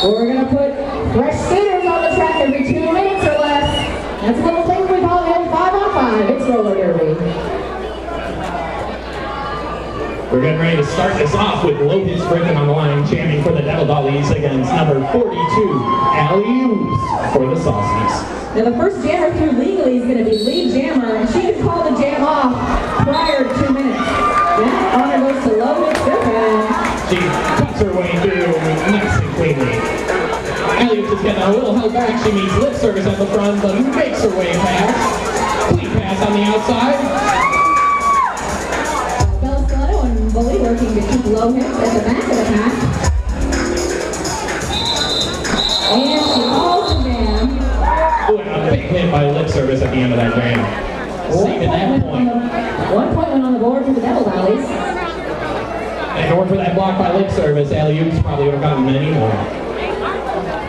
We're going to put fresh skaters on the track every 2 minutes or less. That's a little thing we call the 5-on-5. It's roller derby. We're getting ready to start this off with low hits Griffin on the line, jamming for the Dollies against number 42, Alley-Oops for the Saucies. Now the first jammer through legally is going to be lead jammer, and she can call the jam off prior to 2 minutes. That honor goes to low hits Griffin. She cuts her way through nice and cleanly. Alley-Oops is getting a little held back. She meets lip service at the front, but makes her way past. Clean pass on the outside. Working to keep low hits at the back of the pack. And she calls the jam. Ooh, and a big hit by lip service at the end of that jam. Saving that point. 1 point went on the board for the Dollies. And in order for that block by lip service, Alley-Oops probably would have gotten many more.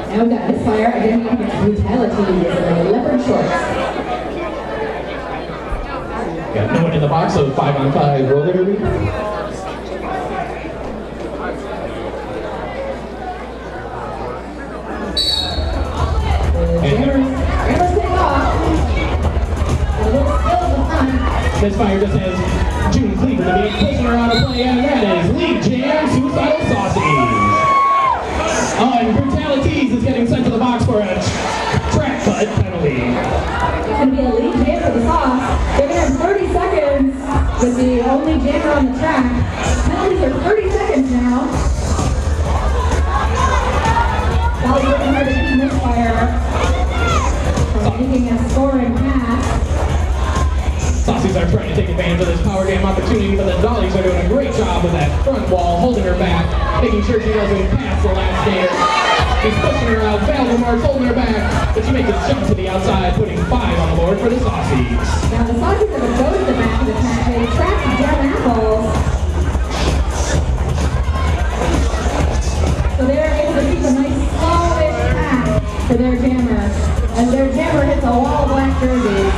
Now we've got misfire again against brutality in the leopard shorts. Got no one in the box, so 5-on-5 roller derby. Misfire just has June Cleveland to be pushing her out of play, and that is lead jam, Suicidal Saucies. Oh, and Brutalities is getting sent to the box for a track cut penalty. It's going to be a lead jam for the Sauce. They're going to have 30 seconds with the only jammer on the track. Penalties are 30 seconds now. Dolly's working hard to keep Misfire from making a scoring pass. Saucies are trying to take advantage of this power jam opportunity, but the Dollies are doing a great job with that front wall, holding her back, making sure she doesn't pass the last skater. He's pushing her out, Valdemar's holding her back, but she makes a jump to the outside, putting 5 on the board for the Saucies. Now the Saucies are going to go to the back of the pack. They track Gem Apples. So they're able to keep a nice slowish pack for their jammer. As their jammer hits a wall of black jerseys.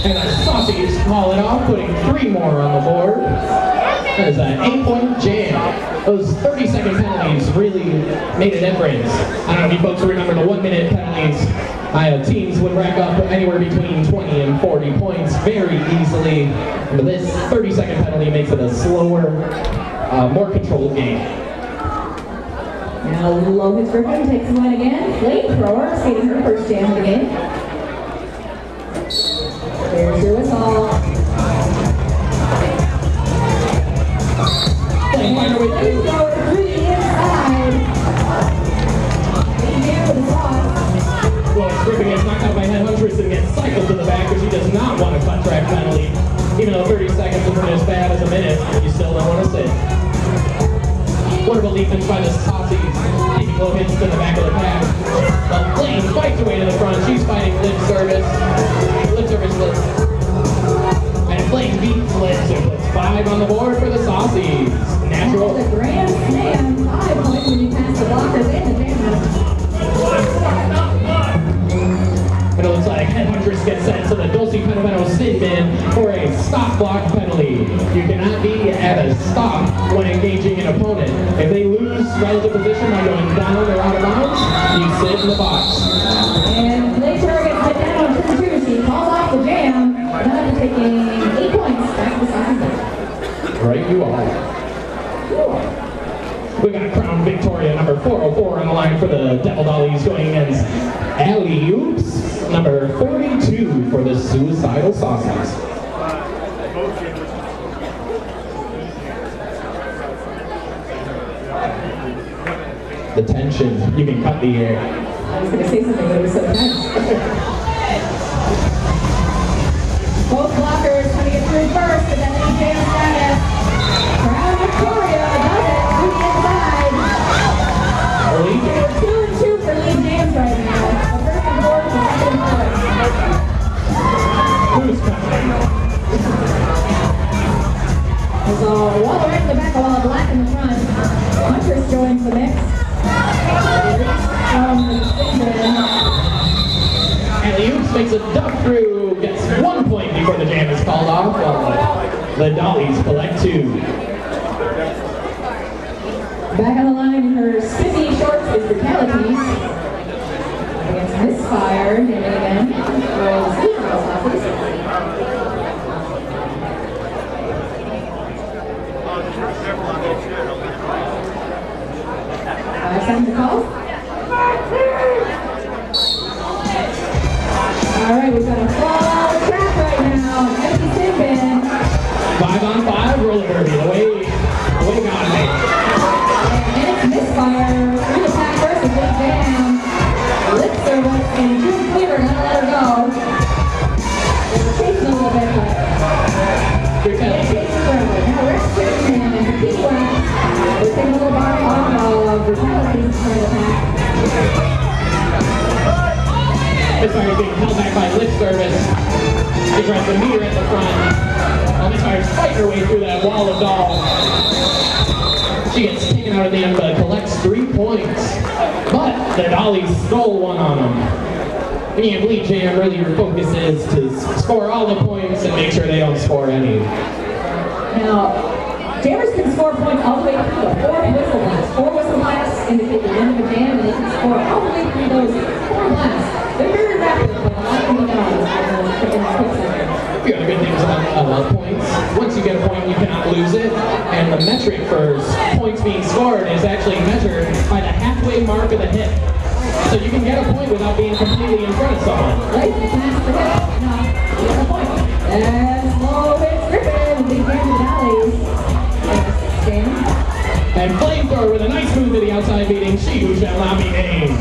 And the Saucies call it off, putting 3 more on the board. That is an 8-point jam. Those 30-second penalties really made a difference. I don't know if you folks remember the 1-minute penalties. Teams would rack up anywhere between 20 and 40 points very easily. But this 30-second penalty makes it a slower, more controlled game. Now low hits Griffin takes the win again. Flamethrower skating her first jam of the game. There's your whistle. Flamethrower through the inside. Big jam for the Sauce. Well, Griffin gets knocked out by Headhuntress and gets cycled to the back, but she does not want a cut track penalty. Even though 30 seconds isn't as bad as a minute, you still don't want to sit. Wonderful defense by the Saucies, taking low hits to the back of the pack. But Flame fights her way to the front. She's fighting lip service. Lip service flips. And Flame beats lips and puts 5 on the board for the Saucies. Natural. That's a grand slam. 5 points when you pass the blockers and the jammer. And it looks like Headhuntress gets sent to the Dulce Penaveno Sin Bin for a stop block penalty. You cannot be at a stop when engaging an opponent. If they lose relative position by going down or out of bounds, you sit in the box. And Flamethrower gets hit down on turn 2. She calls off the jam. Now taking 8 points back to the Saucies. Right you are. We got Crown Victoria number 404 on the line for the Dollies going against Alley-Oops number 42 for the Suicidal Saucies. The tension, you can cut the air. I was going to say something, but it was so tense. Both blockers trying to get through first, but then they jam status. Crown Victoria does it through the inside. We're 2 and 2 for lead jams right now. The first and fourth, the second and fourth. Who's coming? There's a wall right in the back, a wall of black in the front. Huntress joins the mix. Alley-Oops makes a duck through, gets 1 point before the jam is called off, while the Dollies collect 2. Back Fatalities against Misfire, here again, for the Suicidal Saucies. 5 seconds to call. Alright, we've got a fall track right now. Empty sin bin. 5-on-5 roller derby. Away gone, mate. And it's Misfire. Through the pack first, a big jam. Lip service and June Cleaver, not let her go. They're chasing a little bit, but they're chasing forever. Now we're Christian and Bikini Wax. We're taking a little body off of Brutality in front of the pack. Misfire is being held back by lip service. She grabs the meter at the front. While Misfire's fighting her way through that wall of doll. She gets taken out at the end, but collects 3 points. But the Dollies stole one on them. And you believe Jam, really your focus is to score all the points and make sure they don't score any. Now, jammers can score points all the way through the 4 whistle blasts. 4 whistle blasts indicate the end of a jam, and they can score all the way through those 4 blasts. They're very rapid, but a lot can be done in a quick second. The other good things about points, once you get a point, you cannot lose it. And the metric for points being scored is actually measured by the halfway mark of the hit. So you can get a point without being completely in front of someone. Right, pass the hit. No, you get a point. And slow hits Griffin, big jam to the Dollies. And Flamethrower with a nice move to the outside beating she who shall not be named.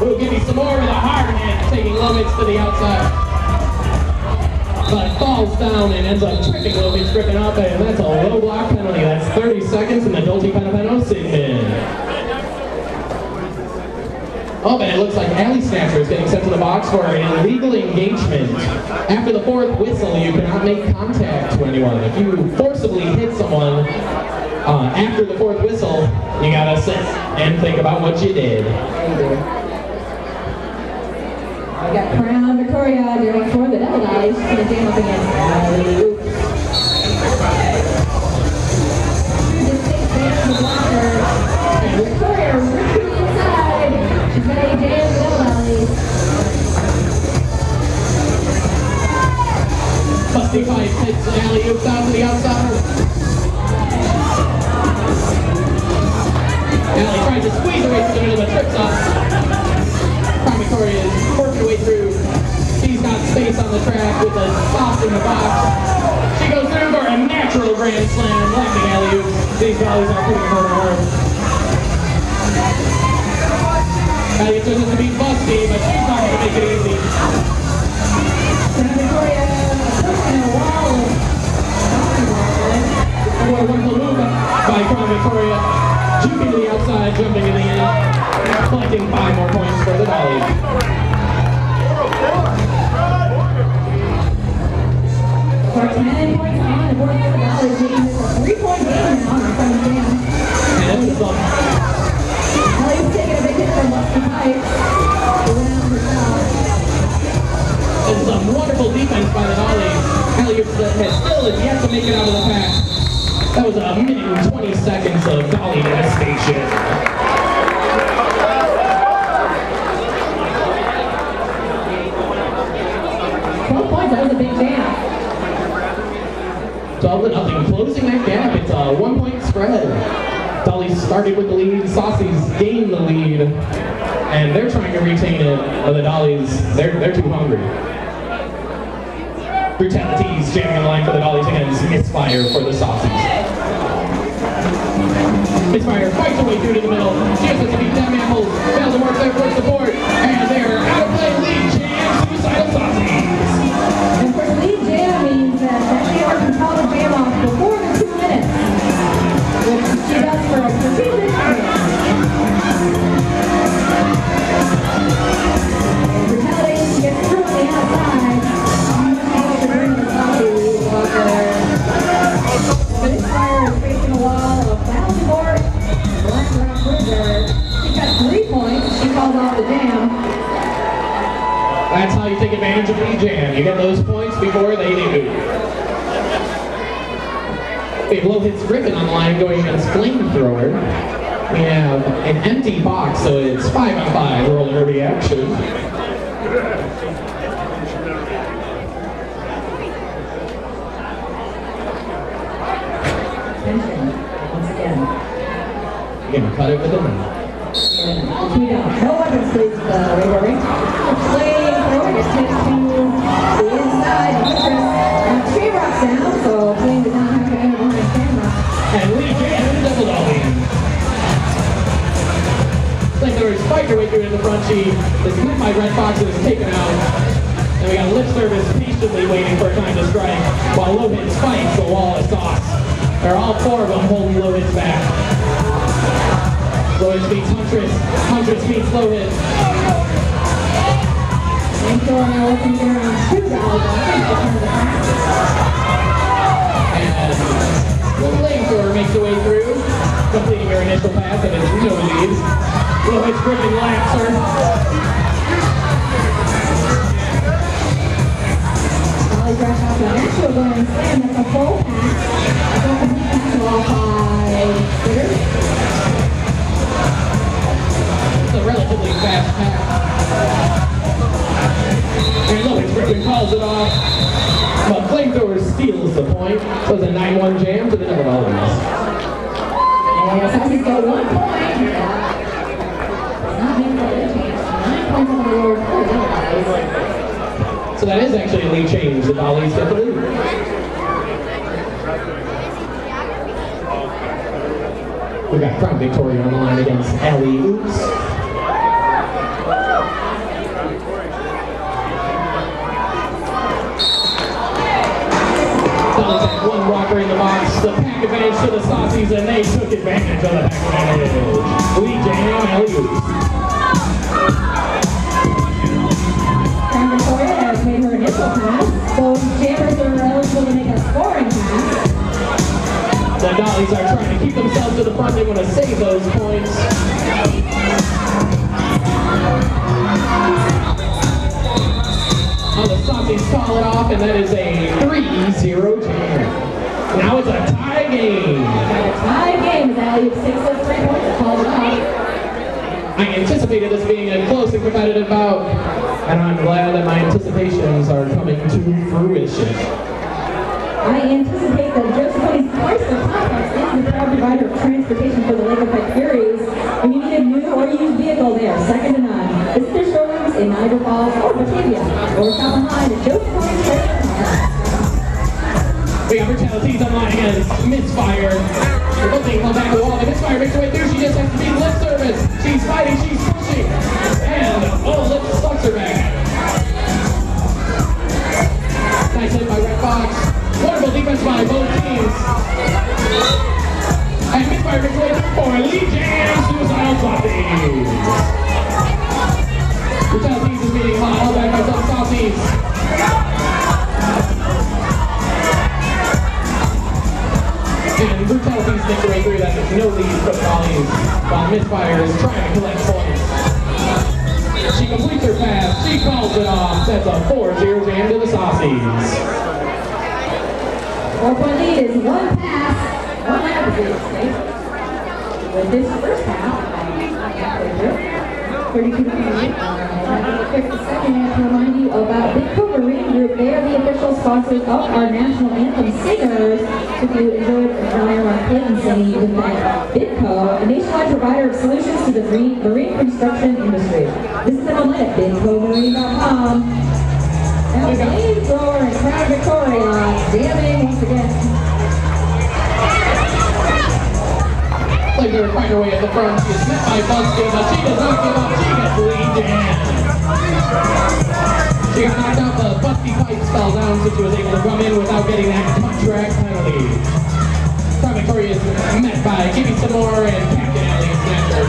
We'll give you some more with a hard hit, taking Lovitz to the outside. But falls down and ends up tripping Lovitz Griffin up, and that's a low block penalty. That's 30 seconds from the Dolce Penapeno sit-in. Oh, and it looks like Alley Snatcher is getting sent to the box for an illegal engagement. After the 4th whistle, you cannot make contact to anyone. If you forcibly hit someone after the 4th whistle, you gotta sit and think about what you did. We got Crown Victoria doing for the Dollies. She's going to jam up against Alley. And Victoria retreats inside. She's going to jam the Dollies. Busty Pipe hits Alley oops out to the outside. Alley tries to squeeze her way through the middle, but trips up. Crown Victoria is working her way through. She's got space on the track with a soft in the box. She goes through for a natural grand slam, landing alley-oops. These Dollies are putting her to work. Alley-oops are supposed to be busty, but she's not going to make it easy. Crown Victoria pushing a wall. Boy, wonderful move by Crown Victoria. Juking to the outside, jumping in the end. Collecting 5 more points for the Dollies. For 10 points on the board for the Dollies, making this a 3-point game on the front jam. And this is Alley's taking a big hit from Busty Pipe. Around herself. This is some wonderful defense by the Dollies. Alley has still yet to make it out of the pack. That was a minute and 20 seconds of Dolly devastation. That was a big jam. 12-0, closing that gap. It's a 1-point spread. Dollies started with the lead. Saucies gained the lead, and they're trying to retain it. But the Dollies, they're too hungry. Brutalities jamming on the line for the Dollies against Misfire for the Saucies. Misfire fights her way through to the middle. She has to beat them apples. Fails to work there for support, and they're out of play. Lead jam, Suicidal Saucies. And of course, lead jam means that jammer can call the jam off before the 2 minutes, which she does for a strategic jam. And Brutality gets through on the outside. To bring the Saucies Walker. Misfire is facing a wall of Bounty Board, Black Rock Cruiser. She got 3 points. She calls off the jam. That's how you take advantage of lead jam. You get those points before they do. Big low hits Griffin on the line going against Flamethrower. We have an empty box, so it's 5-on-5 roller derby action. Tension, once again. You're gonna cut it with a knife. No weapons, please, Ray. Playing forward, it's hit to the inside. Tree rocks down, so playing does not have to have on camera. And Lee Jam double Dollies. Flamethrowers fight her way through in the front. She is met by red foxes, taken out. And we got lip service patiently waiting for a time to strike, while low hits fights the wall of sauce. They're all four of them holding low hits back. Low hits beats Huntress. Huntress beats low hits. And so now looking here on $2. And the flamethrower makes her way through, completing her initial pass and it's no leads. Low hits gripping laps her. Dollies rush off the actual going slam. That's a full pass. That's a complete pass off by Hitter. It's a relatively fast pass. And low hits gripping calls it off. But flamethrower steals the point. So it's a 9-1 jam to the double Dollies. And Saucies got 1 point. Not being for the change. 9 points on the board for the Dollies. So that is actually a lead change. The Dollies get the lead. We got Crown Victoria on the line against Ellie Oops. Dollies had 1 rocker in the box. The pack advantage to the Saucies, and they took advantage of the pack advantage. Lee Jam, Ellie Oops. Crown Victoria has made her initial pass. Both jammers are eligible to make a scoring pass. The Dollies are trying to keep themselves to the front. They want to save those points. Oh, the Saucies call it off, and that is a 3-0 jam. Now it's a tie game. Got a tie game as Allie 6 of 3 points. Called it off. I anticipated this being a close and competitive bout, and I'm glad that my anticipations are coming to fruition. I anticipate that Josephine's Chrysler Complex is the proud provider of transportation for the Lake Effect Furies. When you need a new or used vehicle, they are second to none. Visit their showrooms in Niagara Falls or Batavia, or shop online at Josephine's Chrysler Complex. We got Brutalities online against Misfire. The one thing called back to the wall. The Misfire makes her way through. She just has to be lip service. She's fighting. She's pushing. And lip sucks her back. Nice hit by Red Fox. Wonderful defense by both teams. And Misfire makes her way through for Lee Jam, Suicidal Saucies. Brutalities is beating all back by some Saucies. And Brutalities make their way through that with no lead for the Dollies, while Misfire is trying to collect points. She completes her pass, she calls it off, that's a 4-0 jam to the Saucies. 4-point lead is 1 pass, 1 lap of it. With this first half, 32 to 28. Quick second half to remind you about Bidco Marine Group. They are the official sponsors of our national anthem singers. If you enjoyed Ryan on Clinton singing, you can thank Bidco, a nationwide provider of solutions to the marine construction industry. Visit them online at bidcomarine.com. Now, flamethrower and Crown Victoria jamming once again. Flamethrower find her way at the front. She is met by Busty, but she does not give up. She gets the lead jam. She got knocked out. The Busty fight fell down, so she was able to come in without getting that contract penalty. Crown Victoria is met by Gibby Samore and Captain Ellie Snatcher.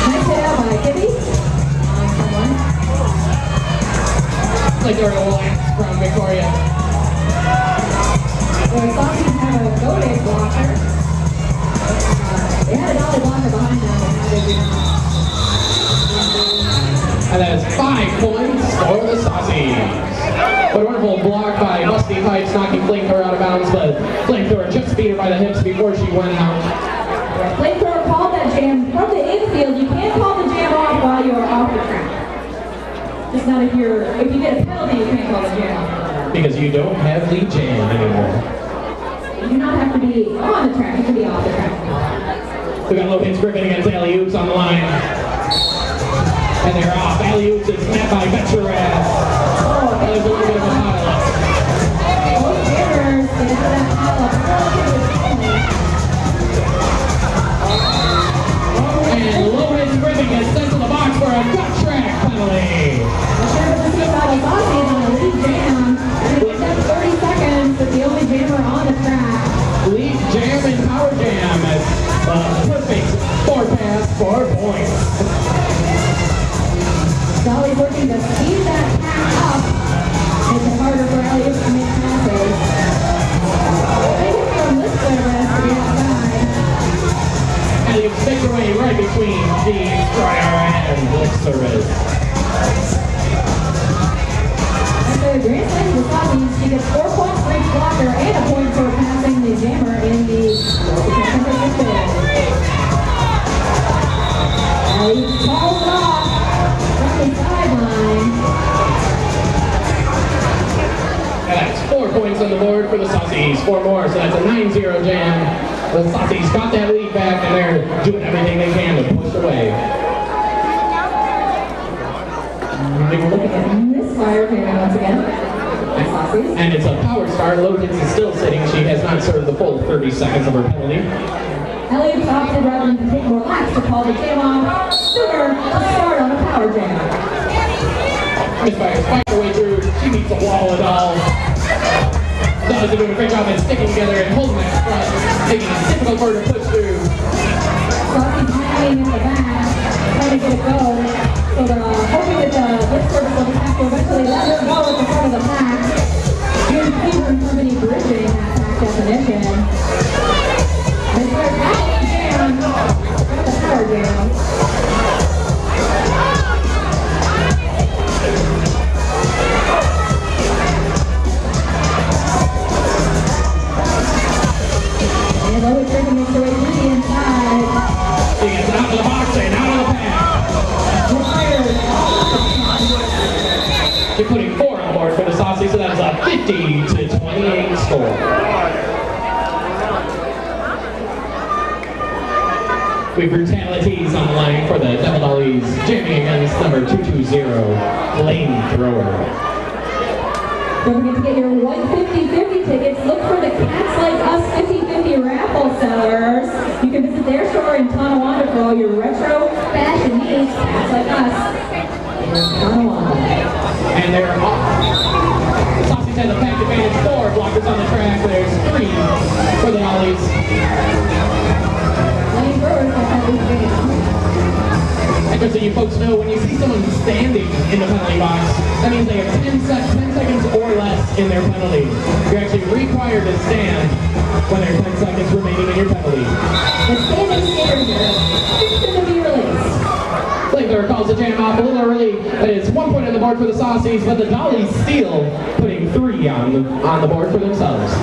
Nice hit out by Gibby. Flamethrower will axe Crown Victoria. The Saucies have a go-day blocker. They had a dolly blocker behind them, and now they do not. And that is 5 points for the Saucies. But a wonderful block by Busty Pipes, knocking Flamethrower out of bounds, but Flamethrower just beat her by the hips before she went out. Flamethrower never called that jam from the infield. You can't call the jam off while you're off the track. Just not if you get a penalty, you can't call the jam off. Because you don't have the jam anymore. You do not have to be on the track, you can be off the track. We got low-hits gripping against alley-oops on the line. And they're off. Alley-oops is met by Betcheras. Oh, there's a little bit of a pile-up. Both jammers get into that pile-up. And low-hits gripping gets sent to the box for a gut track penalty. The sheriff of the Suicidal Saucies on a lead jam. And it gets up 30 seconds with the only jammer on the track. Lead jam and power jam. Perfect 4-pass, 4 points. Dollies working to speed that pack up. Makes it harder for alley-oops to make passes. They get from this service to the outside. Alley-oops make their way right between the Destroyer and Blick service. After the grand slam to the Saucies, she gets 4 points for each blocker and a point for passing the jammer in the Alley-oops calls it off from the sideline. And that's 4 points on the board for the Saucies. 4 more, so that's a 9-0 jam. The Saucies got that lead back, and they're doing everything they can to push away. We're looking at this fire here once again. Saucies. And it's a power star. Low-hits is still sitting. She has not served the full 30 seconds of her penalty. Alley-oops opted rather than take more laps to call the jam off sooner to start on a power jam. Misfires fight her way through. She meets a wall at all. Dollies are doing a great job at sticking together and holding that front, making it difficult for her to push through. Saucies hanging in the back, trying to get it go. So they're hoping that the lift service will have to eventually let her go at the front of the pack. Here's Cleveland Company bridging that pack definition. Misfires out the jam, got the power jam. And Lois Griffin makes her way to the inside. She gets it out of the box and out of the pack. They're putting 4 on the board for the Saucies, so that's a 50-28 score. We have brutalities on the line for the Devil Dollies, jamming against number 220, Flamethrower. Don't forget to get your 150/50 tickets. Look for the Cats Like Us 50/50 raffle sellers. You can visit their store in Tonawanda for all your retro fashion needs. Cats Like Us in Tonawanda. And they're off. The Saucies has a pack advantage, 4 blockers on the track. There's 3 for the Dollies. Flamethrowers have had this game. And just so you folks know, when you see someone standing in the penalty box, that means they have 10 seconds or less in their penalty. You're actually required to stand when there's 10 seconds remaining in your penalty. The standing skater here is going to be released. Flamethrower calls the jam off a little early, but it's 1 point on the board for the Saucies, but the Dollies still putting 3 on the board for themselves.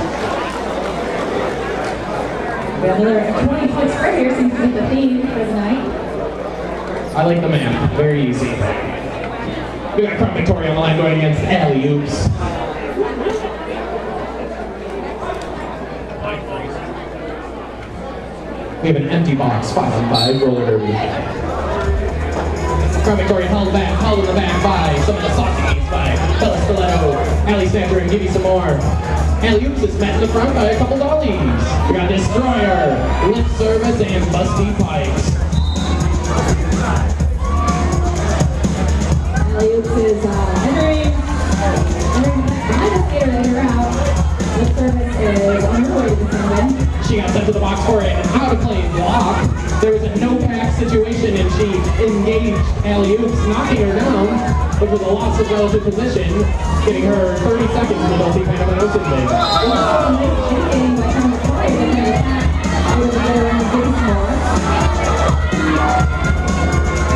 We have another 20-point spread here, seems to be the theme for tonight. I like the map. Very easy. We got Crown Victoria on the line going against alley-oops. We have an empty box, 5-on-5 roller derby. Crown Victoria held in the back by some of the Saucies, by Bella Stiletto, Alley Snapper, and give you some more. Alley-oops is met in the front by a couple Dollies. We got Destroyer, Lift Service, and Busty Pikes. Alley-oops is entering behind the skater and her out. Lift service is on her way to defend. She got sent to the box for an out-of-play block. There was a no-pack situation, and she engaged alley-oops, knocking her down, which was a loss of relative position, getting her 30 seconds in the multi-panel thing.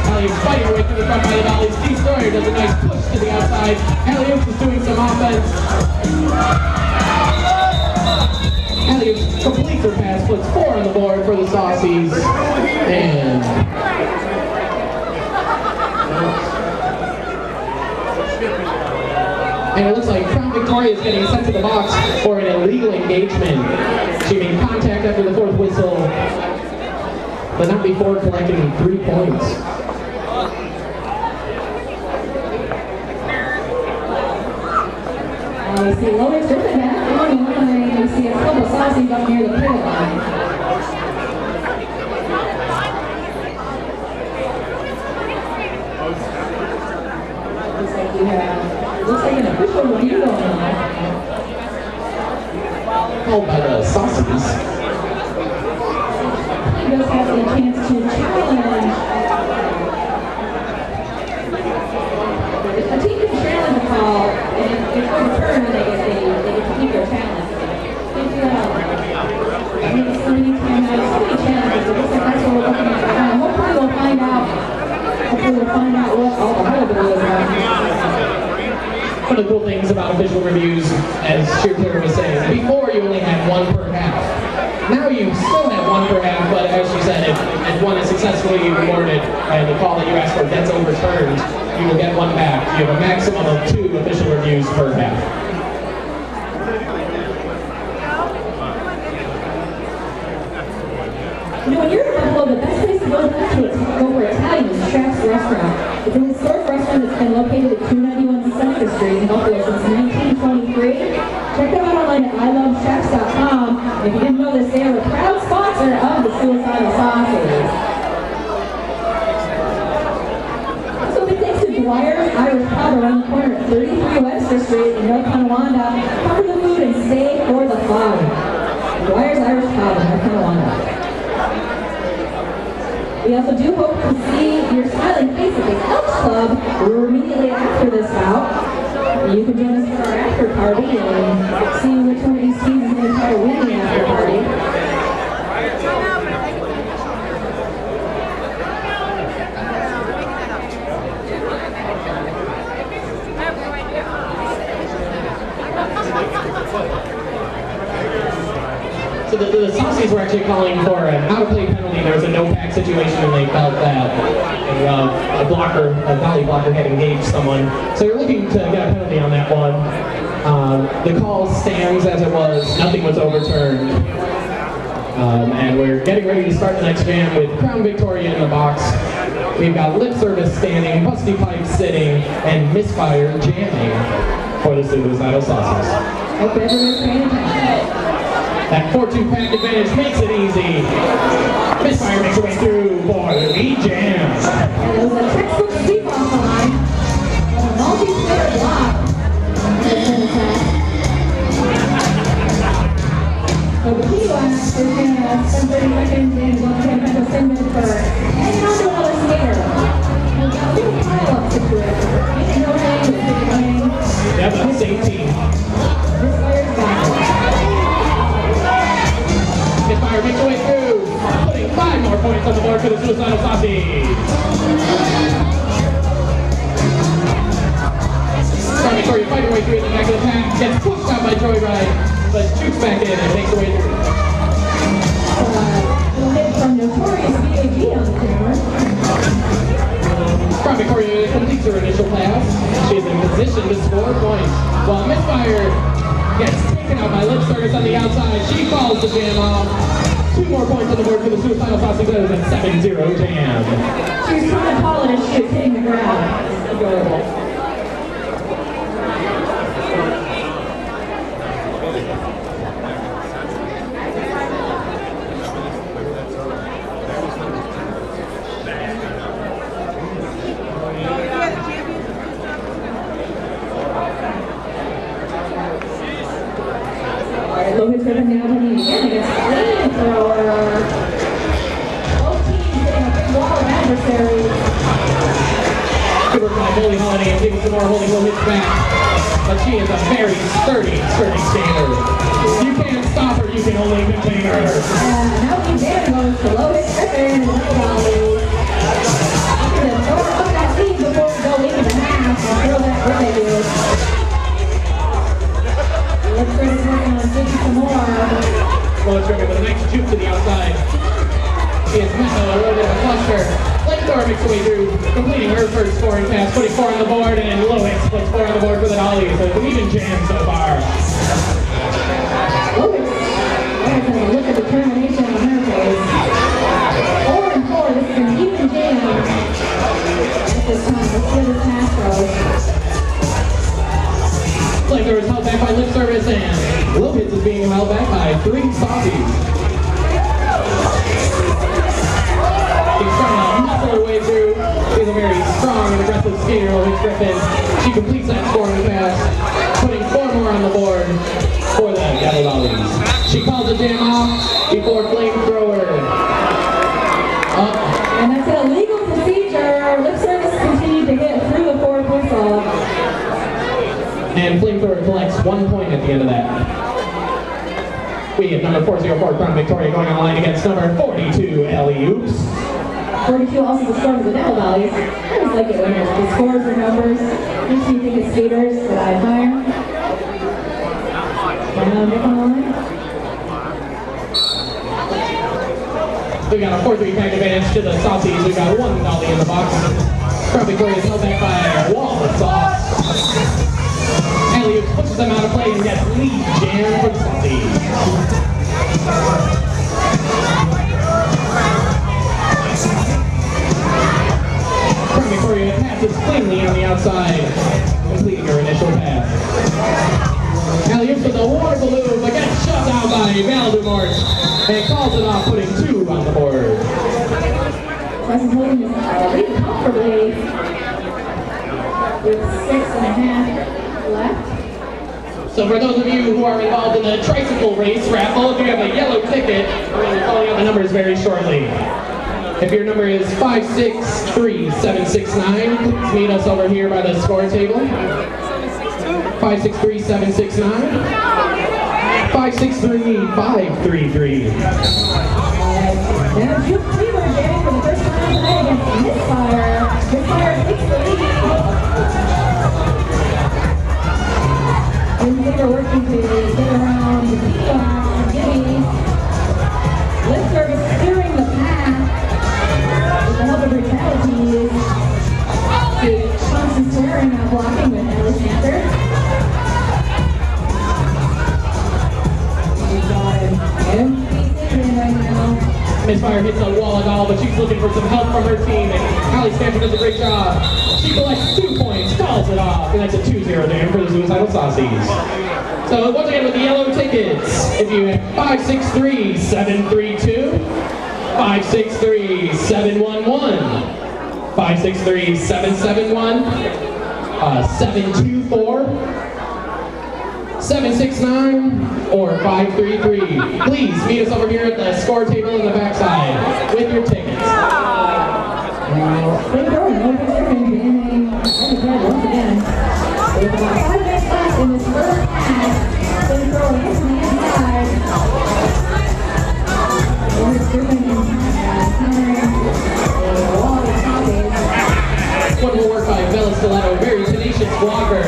Alley-oops fighting her way through the front by the Dollies. Destroyer does a nice push to the outside. Alley-oops is doing some offense. Alley-oops completes her pass, puts 4 on the board for the Saucies. And it looks like Crown Victoria is getting sent to the box for an illegal engagement. She made contact after the fourth whistle, but not before collecting 3 points. We see Lois driven back on the line. We see a couple Saucies up near the pivot line. Looks like an official review going on. Called by the Saucies. He does have the chance to challenge. A team can challenge a call, and if it's overturned, they get to keep their challenge. I mean, so many challenges. It looks like that's what we're looking at right now. Hopefully we'll find out what all the hullabaloo is about. One of the cool things about official reviews, as Cheer was saying, before you only had 1 per half. Now you still have 1 per half, but as she said, if one is successfully awarded and the call that you asked for gets overturned, you will get 1 back. You have a maximum of 2 official reviews per half. You know, when you're in Buffalo, the best place to go for Italian is Shack's Restaurant. It's a historic restaurant that's been located at 291 Seneca Street in Buffalo since 1923. Check them out online at iloveshacks.com. If you didn't know this, they are a proud sponsor of the Suicidal Saucies. So big thanks to Dwyer's Irish Pub around the corner at 33 Webster Street in North Tonawanda. Cover the food and stay for the fun. Dwyer's Irish Pub in North Tonawanda. We also do hope to see your smiling face at the Elks Club immediately after this bout. You can join us for our after party and see which one of these teams is going to try to win the after party. So the Saucies were actually calling for an out-of-play penalty. There was a no-pack situation, and they felt that a volley blocker had engaged someone. So you're looking to get a penalty on that one. The call stands as it was. Nothing was overturned. And we're getting ready to start the next jam with Crown Victoria in the box. We've got Lip Service standing, Busty Pipe sitting, and Misfire jamming for the Suicidal Saucies. Hope everyone's paying attention. That 4-2 pack advantage makes it easy. Misfire makes her way through for the lead jam. And it was a textbook sweep off the line. A multi-player block. So the key last is going to spend 30 seconds and one attempt to send it for hanging on to another skater. And a little pile-up situation. No hang, no hang. Yeah, that's 18. Misfire's back. Misfire makes her way through, putting 5 more points on the board for the Suicidal Saucies. Crown Victoria fighting her way through in the back of the pack, gets pushed out by Joyride, but shoots back in and makes her way through. A hit from Notorious BAG on the camera. Crown Victoria completes her initial pass. She is in position to score points, while Misfire gets taken out by Lip Service on the outside. She falls the jam off. 2 more points on the board for the Suicidal Saucies. That is a 7-0 jam. She was trying to call it as she was hitting the ground. Adorable. Logan's driven down to the again against Flamethrower. Both teams hitting a big wall of adversaries. Good work by Holy Holiday and giving some more Holy Will hits back. But she is a very sturdy skater. You can't stop her, you can only contain her. Now the jam goes to Lois Griffin and Dollies. After the door up that lead before we go into the half, and throw that birthday dude. Looks like it's working on taking some more. Lois Griffin with a nice juke to the outside. She is met a little bit of a cluster. Flamethrower makes her way through, completing her first scoring pass, putting 4 on the board, and Lois puts 4 on the board for the Dollies. So it's an even jam so far. Lois, there's a look of determination on her face. 4 and 4, this is an even jam. At this time, let's see how this pass goes. Flamethrower is held back by lip service, and Lois is being held back by 3 Saucies. She's trying to muscle her way through. She's a very strong and aggressive skater, Lois Griffin. She completes that scoring pass, putting 4 more on the board for the Yellow Dollies. She calls the jam off before Flamethrower. And that's an illegal procedure. Lip service continued to hit through the 4th whistle. And Flamethrower collects 1 point at the end of that. We have number 404 Crown Victoria going on the line against number 42 Ellie Oops. 42 also the score of the Devil Dollies. I always like it when the scores are numbers. Makes me think of skaters that I admire. Nick on the line. We got a 4-3 pack advantage to the Saucies. We got 1 Dolly in the box. Crown Victoria is held back by a wall of sauce. Ellie Oops pushes them out of play and gets lead jam for the Saucies. Crown Victoria passes cleanly on the outside, completing her initial pass. Ellie Oops with a wonderful move, but gets shut down by Valdemort and calls it off, putting 2 on the board. Wes's holding his lead comfortably with 6.5 left. So for those of you who are involved in the tricycle race raffle, if you have a yellow ticket, we're going to be calling out the numbers very shortly. If your number is 563769, please meet us over here by the score table. 563769. 563533. Now Juke Cleaver jamming for the first time tonight against Misfire. Misfire takes the lead. Cleaver working to get around the Peacock and Gibby. Lip service clearing the path with the help of brutalities. The constant swearing and blocking with Ellie Panther. Right now. Misfire hits a wall at all, but she's looking for some help from her team, and Allie Stanford does a great job. She collects 2 points, calls it off, and that's a 2-0 jam for the Suicidal Saucies. So once again with the yellow tickets, if you have 563732, 563711, 563771, 724, 769 or 533. Please meet us over here at the score table in the backside with your tickets. Flamethrower, no position, jamming once again. With about 5 minutes left in this first half, Flamethrower hits to the inside. There's Griffin countering a wall of Saucies. Wonderful work by Bella Stiletto, very tenacious blocker.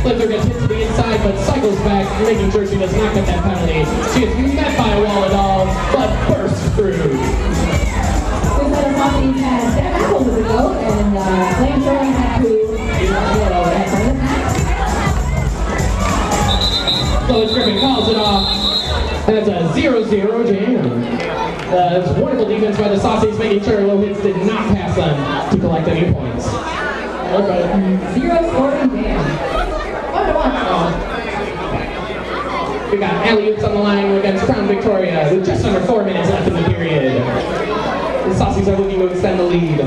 Flamethrower gets hit to the inside, but cycles back, making sure she does not get that penalty. She is met by a wall of dolls, but bursts through. Suicidal Saucies had 7 apples to go, and Flamethrower had to Lois Griffin calls it off. That's a 0-0 jam. That's wonderful defense by the Saucies, making sure Lois did not pass them to collect any points. Okay, 0 scoring jam. Fun to watch. We got Ellie Oops on the line against Crown Victoria with just under 4 minutes left in the period. The Saucies are looking to extend the lead.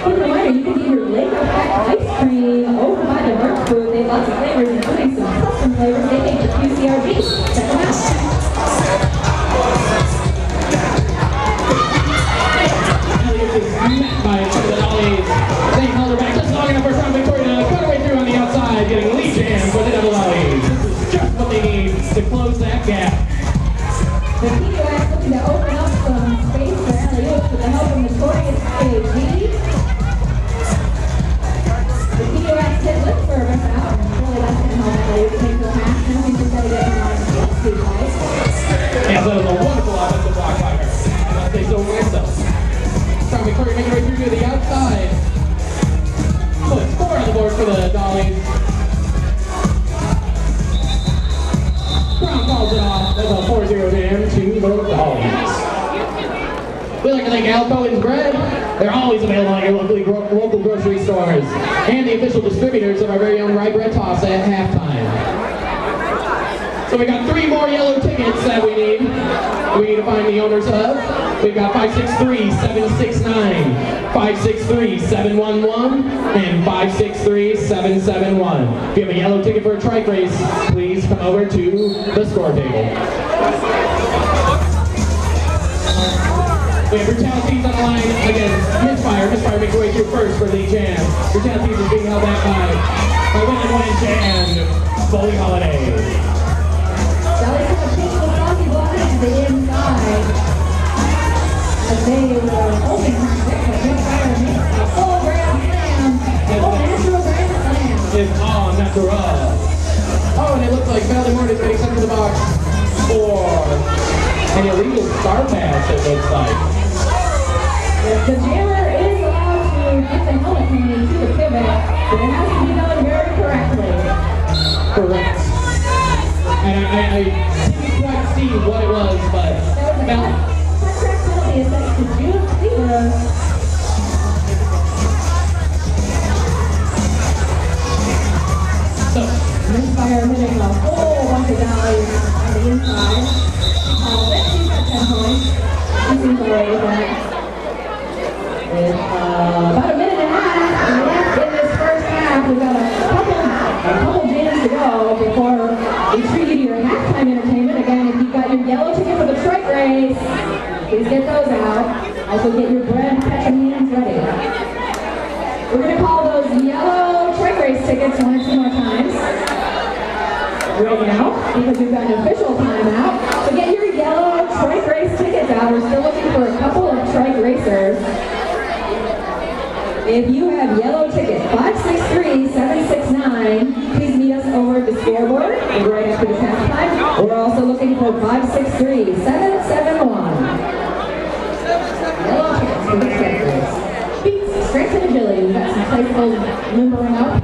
Quick reminder, you can get your Laker Pack ice cream over by the merch booth. They have lots of flavors, including some custom flavors they make for QCRG. Check them out. Met by some of the Dollies. They held her back just long enough for Crown Victoria to cut her way through on the outside, getting lead jam for the Devil Dollies. This is just what they need to close that gap. The POS looking to open up some space for Ellie Oops with the help of Notorious KG. The POS hit lip service out, and really that's going to help Ellie Oops take the pass. Now we just got to get her on the speed light. Yeah, that was a wonderful Dollies. We like to thank Alco and Bread. They're always available at your local grocery stores and the official distributors of our very own rye bread toss at halftime. So we got 3 more yellow tickets that we need to find the owners of. We've got 563-769, 563-711, and 563-771. If you have a yellow ticket for a trike race, please come over to the score table. We have Brutalities on the line against Misfire. Misfire makes her way through first for lead jam. Brutalities is being held back by Win Jam, Bowling Holiday. Dollies have a pitch with Saucies walking to the inside. As they were hoping to predict what Misfire makes a full grand slam. Full natural grand slam. It's all natural. Oh, and it looks like Valdemort is getting sent to the box for an illegal star pass, it looks like. The jammer is allowed to get the helmet hanging to the pivot, but it has to be done very correctly. Correct. And I didn't quite see what it was, but That was a contract penalty assessed to June Cleaver. so Misfire hitting a whole bunch of dollies on the inside. She's got 10 points. She seems alright with that. With about a minute and a half left in this first half, we've got a couple jams to go before we treat you to your halftime entertainment. Again, if you've got your yellow ticket for the trike race, please get those out. Also get your bread catching hands ready. We're going to call those yellow trike race tickets 1 or 2 more times right now because we've got an official timeout. So get your yellow trike race tickets out. We're still looking for a couple of trike racers. If you have yellow tickets, 563-769, please meet us over at the scoreboard right after the halftime. We're also looking for 563-771. Yellow tickets for the trike race. Speeds, strength, and agility. We've got some playful limbering up,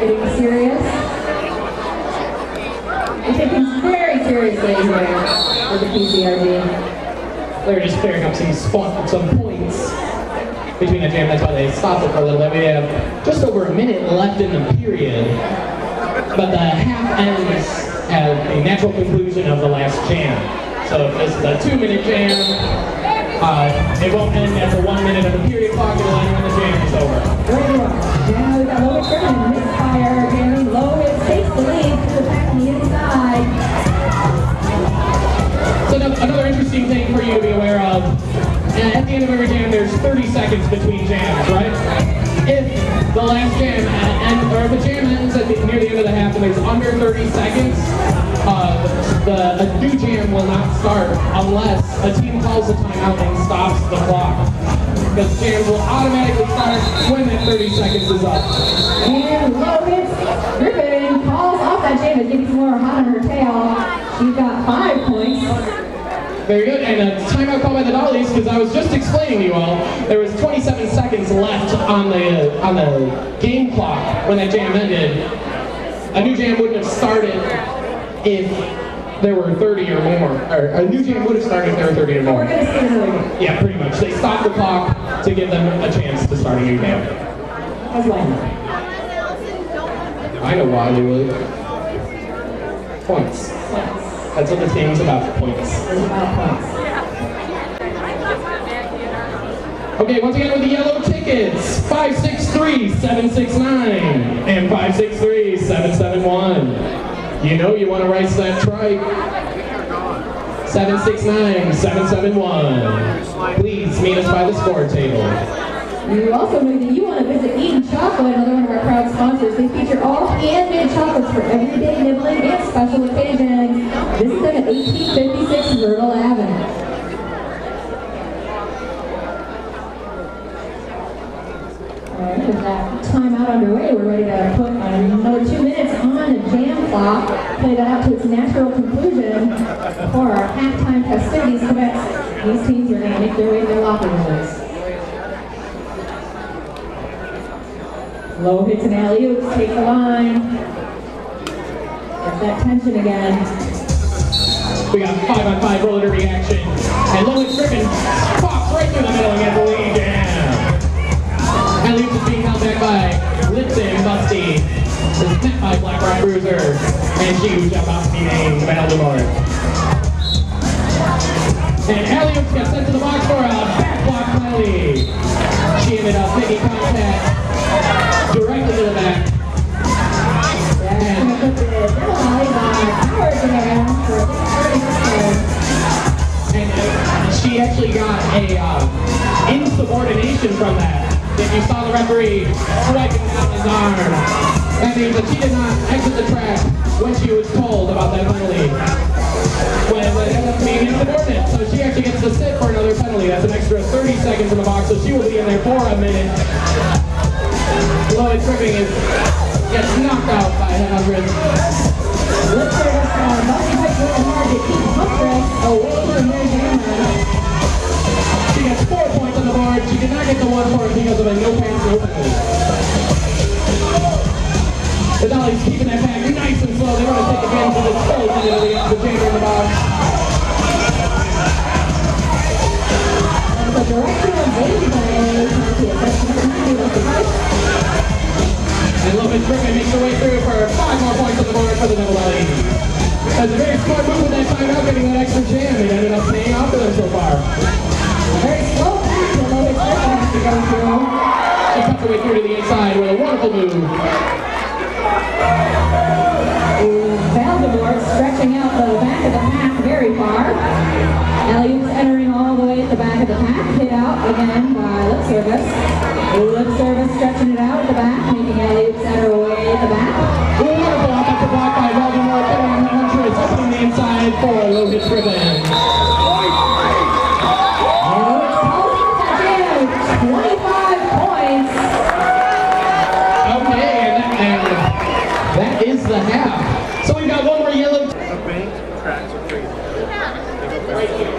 getting serious. We're taking very seriously here with the QCRG. they're just clearing up some points between the jam. That's why they stopped it for a little bit. We have just over a minute left in the period, but the half ends at a natural conclusion of the last jam. So if this is a 2-minute jam, it won't end at the 1 minute of the period clock. It'll end when the jam is over. There you are. Now we've got Lois Griffin and Misfire jamming. Lois takes the lead to the back on the inside. So another interesting thing for you to be aware of, at the end of every jam, there's 30 seconds between jams, right? If the last jam, or if the jam ends near the end of the half and there's under 30 seconds, a new jam will not start unless a team calls the timeout and stops the clock. Because jams will automatically start when that 30 seconds is up. And Lois Griffin calls off that jam as getting some more hot on her tail. She's got 5 points. Very good, and a timeout call by the Dollies, because I was just explaining to you all, there was 27 seconds left on the game clock when that jam ended. A new jam wouldn't have started if there were 30 or more, or a new jam would have started if there were 30 or more. We're going to see another game. Yeah, pretty much. They stopped the clock to give them a chance to start a new jam. That's why. I know why they would. Points. That's what this game's about, points. It's about points. Okay, once again with the yellow tickets, 563-769 and 563-771. You know you want to race that trike. 769-771. Please meet us by the score table. You also know that you want to visit Eatin' Chocolate, another one of our proud sponsors. They feature all handmade chocolates for everyday nibbling and special occasions. Visit them at 1856 Myrtle Avenue. Alright, with that timeout underway, we're ready to put another 2 minutes on the jam clock, play that out to its natural conclusion before our halftime festivities commence. These teams are going to make their way to their locker rooms. Low hits and alley-oops, take the line. There's that tension again. We got 5-on-5 roller derby action. And Lois Griffin pops right through the middle and gets the lead jam. Alley-oop is being held back by Lipton Busty. Is met by Black Rock Bruiser. And she shall not be named Baltimore. And alley-oop gets sent to the box for a back block penalty. She ended up making contact directly to the back. And she actually got a insubordination from that. If you saw the referee swiping down his arm, that means that she did not exit the track when she was told about that penalty. When it ended up being insubordinate. So she actually gets to sit for another penalty. That's an extra 30 seconds in the box, so she will be in there for a minute. Lois Griffin gets knocked out by Headhunters. Lip service Bucky White working hard to keep Huntress away from their jammer. She gets 4 points on the board. She did not get the 1 point because of a no pants, no penalty. The Dollies keeping that back nice and slow. They want to take advantage of this full into the chamber in the box. The direction of And Lois Griffin makes her way through for 5 more points on the board for the Double Dollies. That's a very smart move with that timeout, getting that extra jam. It ended up paying off for them so far. very slow back to Lois Griffin has to go through. She cuts her way through to the inside with a wonderful move. Baltimore stretching out the back of the pack very far. Alley-oop's entering all the way at the back of the pack. Hit out again by Lip Service. Lip Service stretching it out at the back, making Alley-oop's enter away at the back. Wonderful offensive block by Baltimore, getting Huntress opening the inside for Lois Griffin. 25 points. Okay, and that is the half. So we've got one more yellow. The bank tracks are crazy. Right here.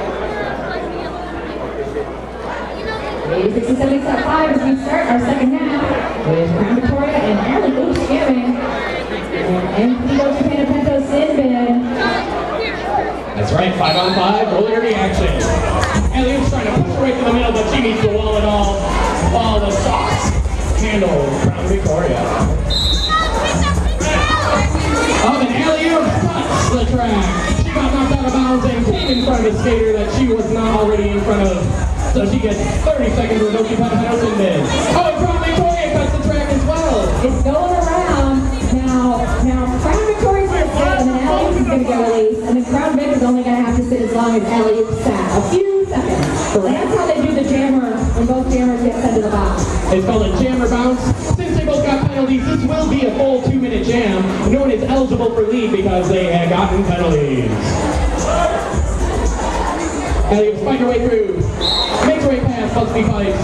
86-75 as we start our second half with Crown Victoria and alley-oop scamming. And Pico Japan Pinto sin bin. That's right, 5-on-5 roller derby action. Alley-oop's trying to push her right to the middle, but she meets the wall at all. While the Sauce handle Crown Victoria. Oh, and alley-oop cuts the track. She got knocked out of bounds and came in front of a skater that she was not already in front of. So she gets 30 seconds with no keep out of sin bin. Oh, and Crown Victoria cuts the track as well. It's going around. Now Crown Victoria's going to sit and then alley-oop is going to get released. And then Crown Vic is only going to have to sit as long as alley-oop sat. A few seconds. So that's how they do the jammer when both jammers get sent to the box. It's called a jammer bounce. Since they both got penalties, this will be a full 2-minute jam. No one is eligible for lead because they had gotten penalties. Alley-oop's find her way through. Makes her way past Busby Pipes.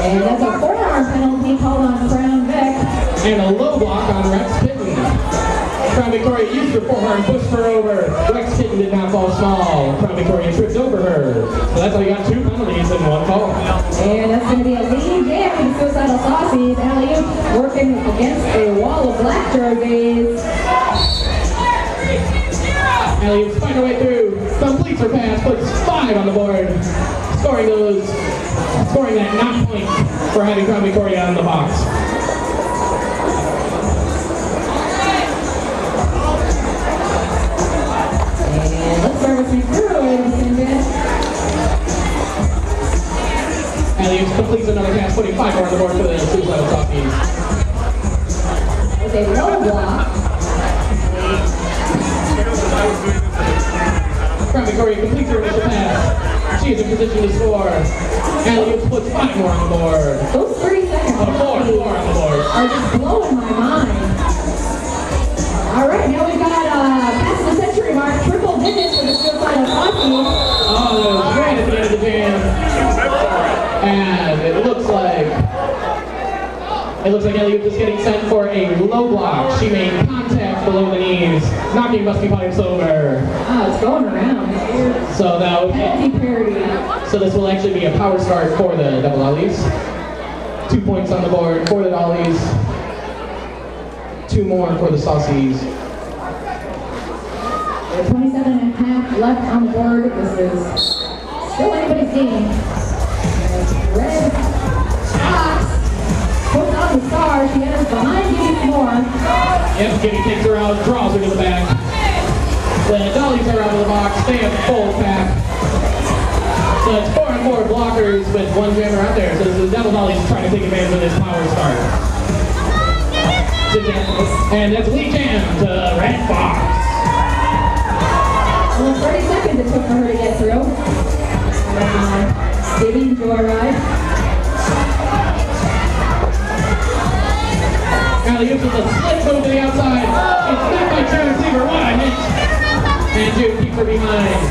And that's a forearm penalty called on Crown Vic. And a low block on Rex Kitten. Crown Victoria used her forearm, pushed her over. Rex Kitten did not fall small. Crown Victoria tripped over her. So that's how you got 2 penalties in 1 call. And that's going to be a leading jam for the Suicidal Saucies. Alley-oop working against a wall of black jerseys. Alley-oop's find her way through. Completes her pass, puts 5 on the board. Scoring that knock point for having Crown Victoria in the box. And let's service me through in the same bit. Alley-oop completes another pass, putting 5 more on the board for the Suicidal Saucies. With a low block. Crown Victoria completes her initial pass. She is in position to score. Alley-oop puts 5 more on the board. Those 30 seconds Four on the board. are just blowing my mind. All right, now we've got past the century mark, triple digits for the Suicidal Saucies. Oh, that was right at the end of the jam. And it looks like Alley-oop is getting sent for a low block. She made contact below the knees, knocking Busby Pipes over. Oh, it's going around. So that Penalty parity. So this will actually be a power start for the Double Dollies. 2 points on the board for the Dollies. 2 more for the Saucies. There's 27 and a half left on the board. This is still anybody's game. Red Fox puts on the star. She enters behind Gibby some more. Yep, Gibby takes her out, draws her to the back. The Dollies are out of the box. They have full pack. So it's 4 and 4 blockers with one jammer out there. So the Devil Dollies trying to take advantage of this power start. And that's Lee Jam to Red Fox. Well, 30 seconds it took for her to get through. Gibby, joyride. Alley uses a split move to the outside. It's met by June receiver. What a hit. And June keeps her behind.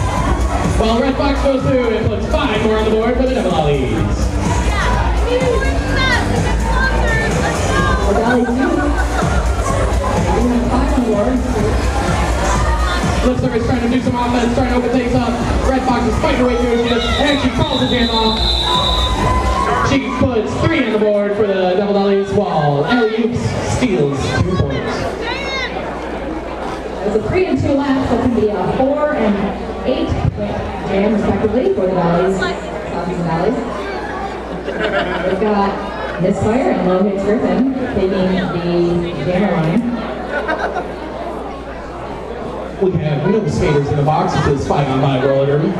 Well, Red Fox goes through and puts 5 more on the board for the Devil Dollies. The Dollies have 5 on the board. Lipster is trying to do some offense, trying to open things up. Red Fox is fighting her way through this, and she calls the jam off. She puts 3 on the board for the Devil Dollies, while Alley-oops steals 2 points. There's a 3 and 2 laps, so it can be a 4 and 8 jam respectively for the Dollies, Saucies and Dollies. We've got Misfire and Low Hits Griffin taking the jammer line. We have no skaters in the box. It says 5-on-5 roller derby.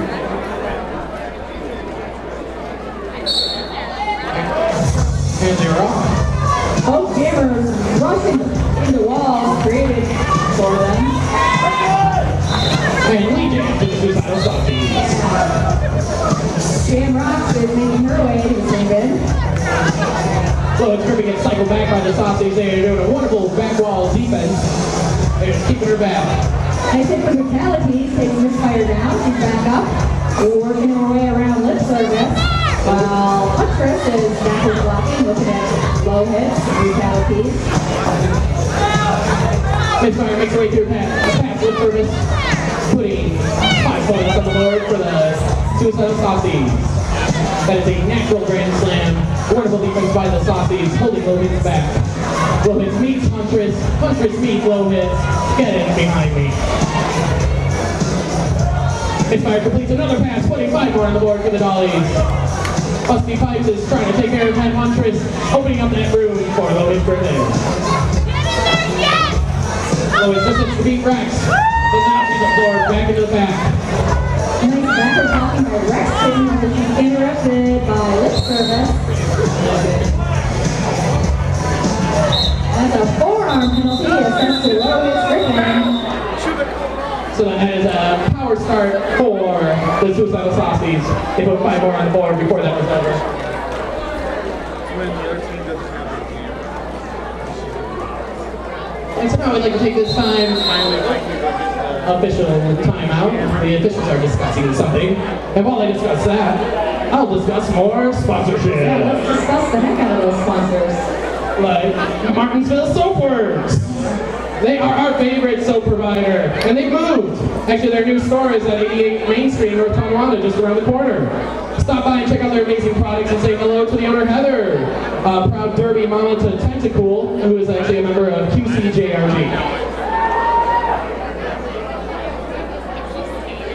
And they're off. Both jammers rushing into walls created for them. And Lee Jam to the Suicidal Saucies. Jam Rocks is making her way to the swing bin. So it's Griffin gets cycled back by the Saucies. They are doing a wonderful back wall defense. They're just keeping her back. Nice hit for Brutalities, taking Misfire down. She's back up. We're working our way around lip service. While Huntress is backward blocking, looking at low hits, Brutalities. Misfire makes her way through pass lip service, putting 5 points on the board for the Suicidal Saucies. That is a natural grand slam. Wonderful defense by the Saucies, holding low hits back. Low hits meets Huntress. Huntress meets low hits. Get in behind me. Misfire completes another pass, putting 5 more on the board for the Dollies. Busty Pipes is trying to take care of that Huntress, opening up that room for low hits Griffin. Low hits just to beat Rex, but now she's absorbed back into the back. Nice backward blocking by Rexton, but she's interrupted by lip service. That's a forearm penalty assessed to low hits Griffin. So that is a power start for the Suicidal Saucies. They put 5 more on the board before that was over. And so now I'd like to take this time, official timeout. The officials are discussing something. And while they discuss that, I'll discuss more sponsorship. Yeah, let's discuss the heck out of those sponsors. Like Martinsville Soapworks. They are our favorite soap provider, and they moved. Actually, their new store is at 88 Main Street in North Tonawanda, just around the corner. Stop by and check out their amazing products and say hello to the owner, Heather. Proud Derby mama to Tentacool, who is actually a member of QCRG.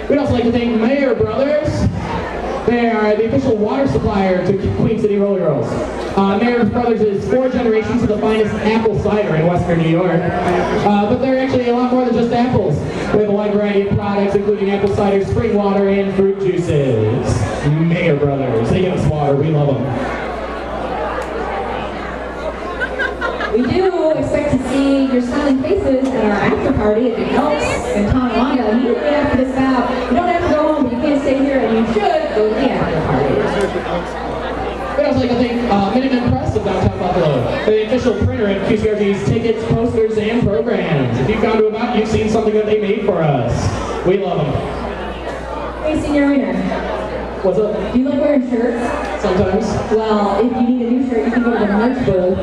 We'd also like to thank Mayer Brothers. They are the official water supplier to Queen City Roller Girls. Mayer Brothers is 4 generations of the finest apple cider in Western New York. But they're actually a lot more than just apples. We have a wide variety of products, including apple cider, spring water, and fruit juices. Mayer Brothers, they give us water. We love them. We do expect to see your smiling faces at our after party at the Elks in Tonawanda. Immediately after this bout, you don't have to go home, but you can't stay here, and you should go to the after party. We'd also like to thank Minutemen Press of downtown Buffalo. They're the official printer of QCRG's tickets, posters, and programs. If you've gone to a bout, you've seen something that they made for us. We love them. Hey, Senior Winner. What's up? Do you like wearing shirts? Sometimes. Well, if you need a new shirt, you can go to the merch booth.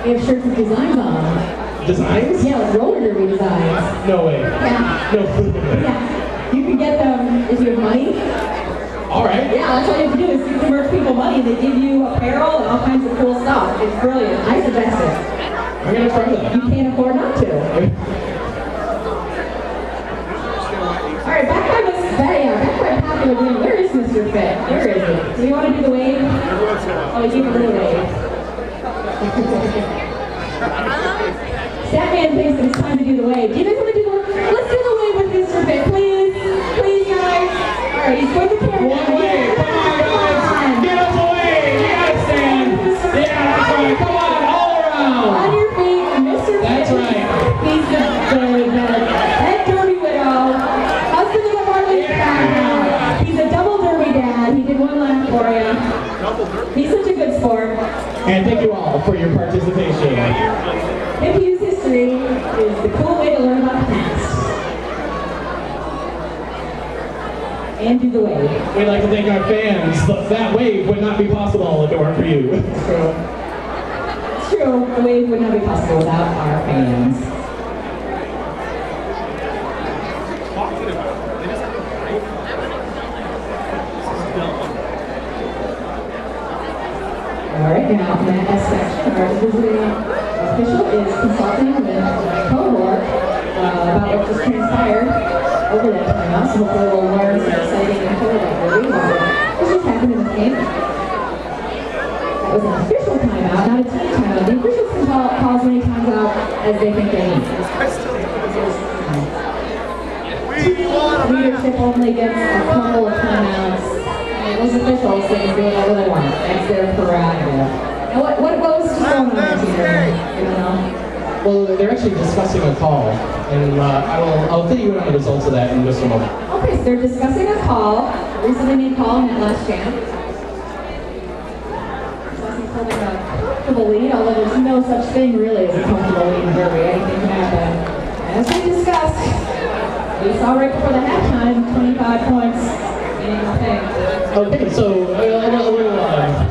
We have shirts with designs on them. Designs? Yeah, like roller derby designs. No way. Yeah. No food. Yeah. You can get them if you have money. Alright. Yeah, that's all you have to do is give the merch people money. They give you apparel and all kinds of cool stuff. It's brilliant. I suggest it. I'm gonna try that. You can't afford not to. Mr. Fit? Where is he? Do you want to do the wave? Oh, you give a little wave. Statman thinks it's time to do the wave. Do you guys want to do the wave? Let's do the wave with Mr. Fit, please. Please, guys. All right, he's going to camera. One wave. Come on, guys. Give us a wave. You gotta stand. Yeah, that's right. Come on, all around. On your feet, Mr. Fit. That's right. He's the head derby widow. Husband of the Marley's background. He's a double derby dad. He did one lap for you. He's such a good sport. And thank you all for your participation. If you use history, is the cool way to learn about the past. And do the wave. We'd like to thank our fans. That wave would not be possible if it weren't for you. It's true. It's true. The wave would not be possible without our fans. All right, now in that section, our visiting official is consulting with the cohort about what just transpired over that timeout. So hopefully we'll learn some exciting info about where we are. What just happened in the game? That was an official timeout, not a team timeout. The officials can call as many times out as they think they need. Leadership only gets a couple of timeouts. Those officials, they can do whatever they want. That's their prerogative. And what was just going on here? You know? Well, they're actually discussing a call, and I'll fill you in on the results of that in just a moment. Okay, so they're discussing a call. Recently made call in that last jam. Saucies holding a comfortable lead, although there's no such thing really as a comfortable lead in Derby. Anything can happen. As we discussed, we saw right before the halftime, 25 points. Okay, so a little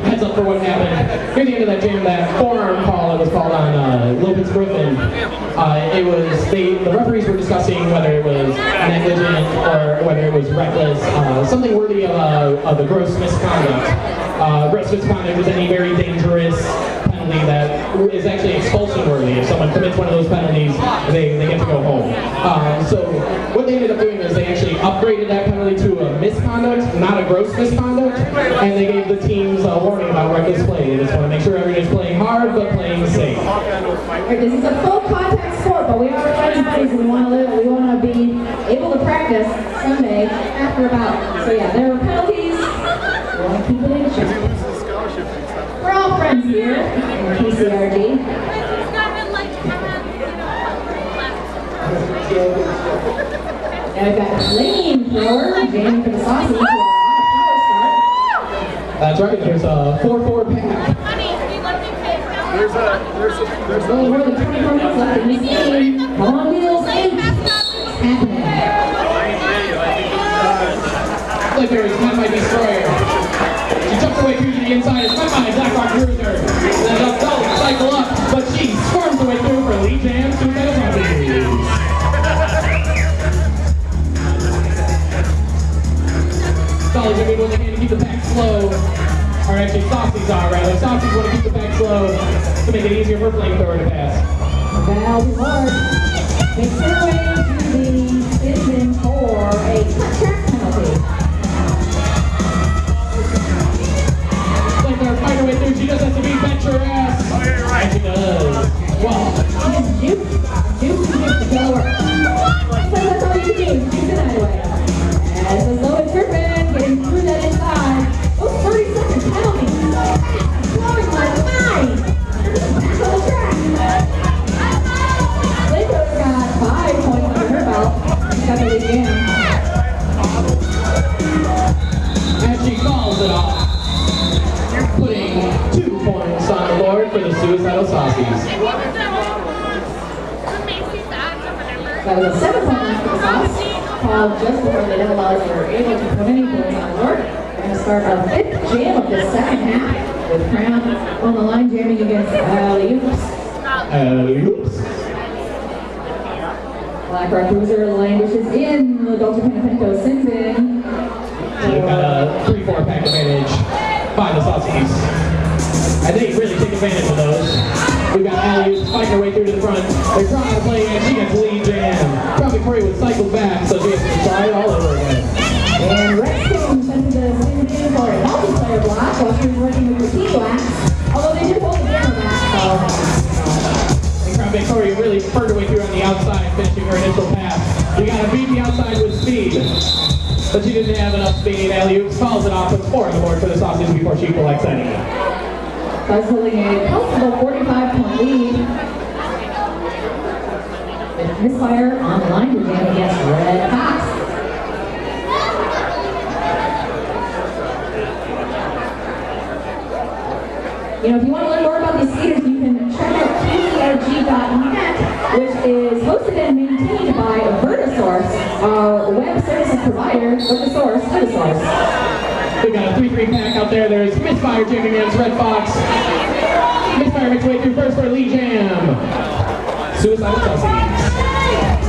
heads up for what happened. Near the end of that jam, that forearm call that was called on Lopez Griffin, it was the referees were discussing whether it was negligent or whether it was reckless, something worthy of a gross misconduct. Gross misconduct is any very dangerous penalty that is actually expulsion worthy. If someone commits one of those penalties, they get to go home. So what they ended up doing is they actually upgraded that penalty to a misconduct, not a gross misconduct, and they gave the teams a warning about reckless play. They just want to make sure everybody's playing hard but playing safe. Right, this is a full contact sport, but we are friends and buddies and we want to be able to practice Sunday after a bout. So yeah, there are penalties. We want to keep it in check. We're all friends here in QCRG. Now we've got a flamethrower jamming for the Saucies who are on a power start. That's right, there's a 4-4 pack. There's only more than 24 minutes left in this game. Come on, wheels, it's happening. Blackberry's met by Destroyer. She tucks her way through to the inside, it's met by Blackrock Cruiser. Then up, cycle up, but she squirms her way through for Lead Jam, Suicidal Saucies. Dollies are able to keep the pack slow. Or actually, Saucies are rather. Saucies want to keep the pack slow to make it easier for Flamethrower to pass. Val Ward makes her way to the spin for a cut track penalty. Flamethrower fight her way through. She just has to be bench her ass. Oh, you're right. And she does. Wow. Juke to go work. So that's all you can do. Juke it anyway. As the slow and Turpin getting through that inside. Oh, 30-second penalty. Slowing like 9. Back on the track. Lako's got 5 points under her belt. She's got the lead jam. And she calls it off. Putting 2 points on the board for the Suicidal Saucies. That was a 7-point run for the Sauce. Called just before the Dollies were able to put any points on the board. We're going to start our 5th jam of the second half with Crown on the line jamming against Alley-Oops. Blackrock Cruiser languishes in. The Dolce Panapento sends in. So you've got a 3-4 pack advantage by the Saucies. And they really take advantage of those. We've got Alley-Oops fighting her way through to the front. They're trying to play and she gets lead jam. Tropic Prairie would cycle back, so she has to try it all over again. And Rex King sends the spurred her way through on the outside, finishing her initial pass. You gotta beat the outside with speed. But she didn't have enough speed. Alley-oops, follows it off, puts 4 on the board for the Saucies before she collects any. Thus holding a comfortable 45-point lead. With Misfire on the line to jam against Red Fox. You know, if you want to learn more about these skaters, you can check out QCRG.net, which is hosted and maintained by Vertisource, our web services provider of the source, Vertisource. We got a 3-3 pack out there. There's Misfire jamming against Red Fox. Misfire makes way through first for lead jam. Suicidal Saucies.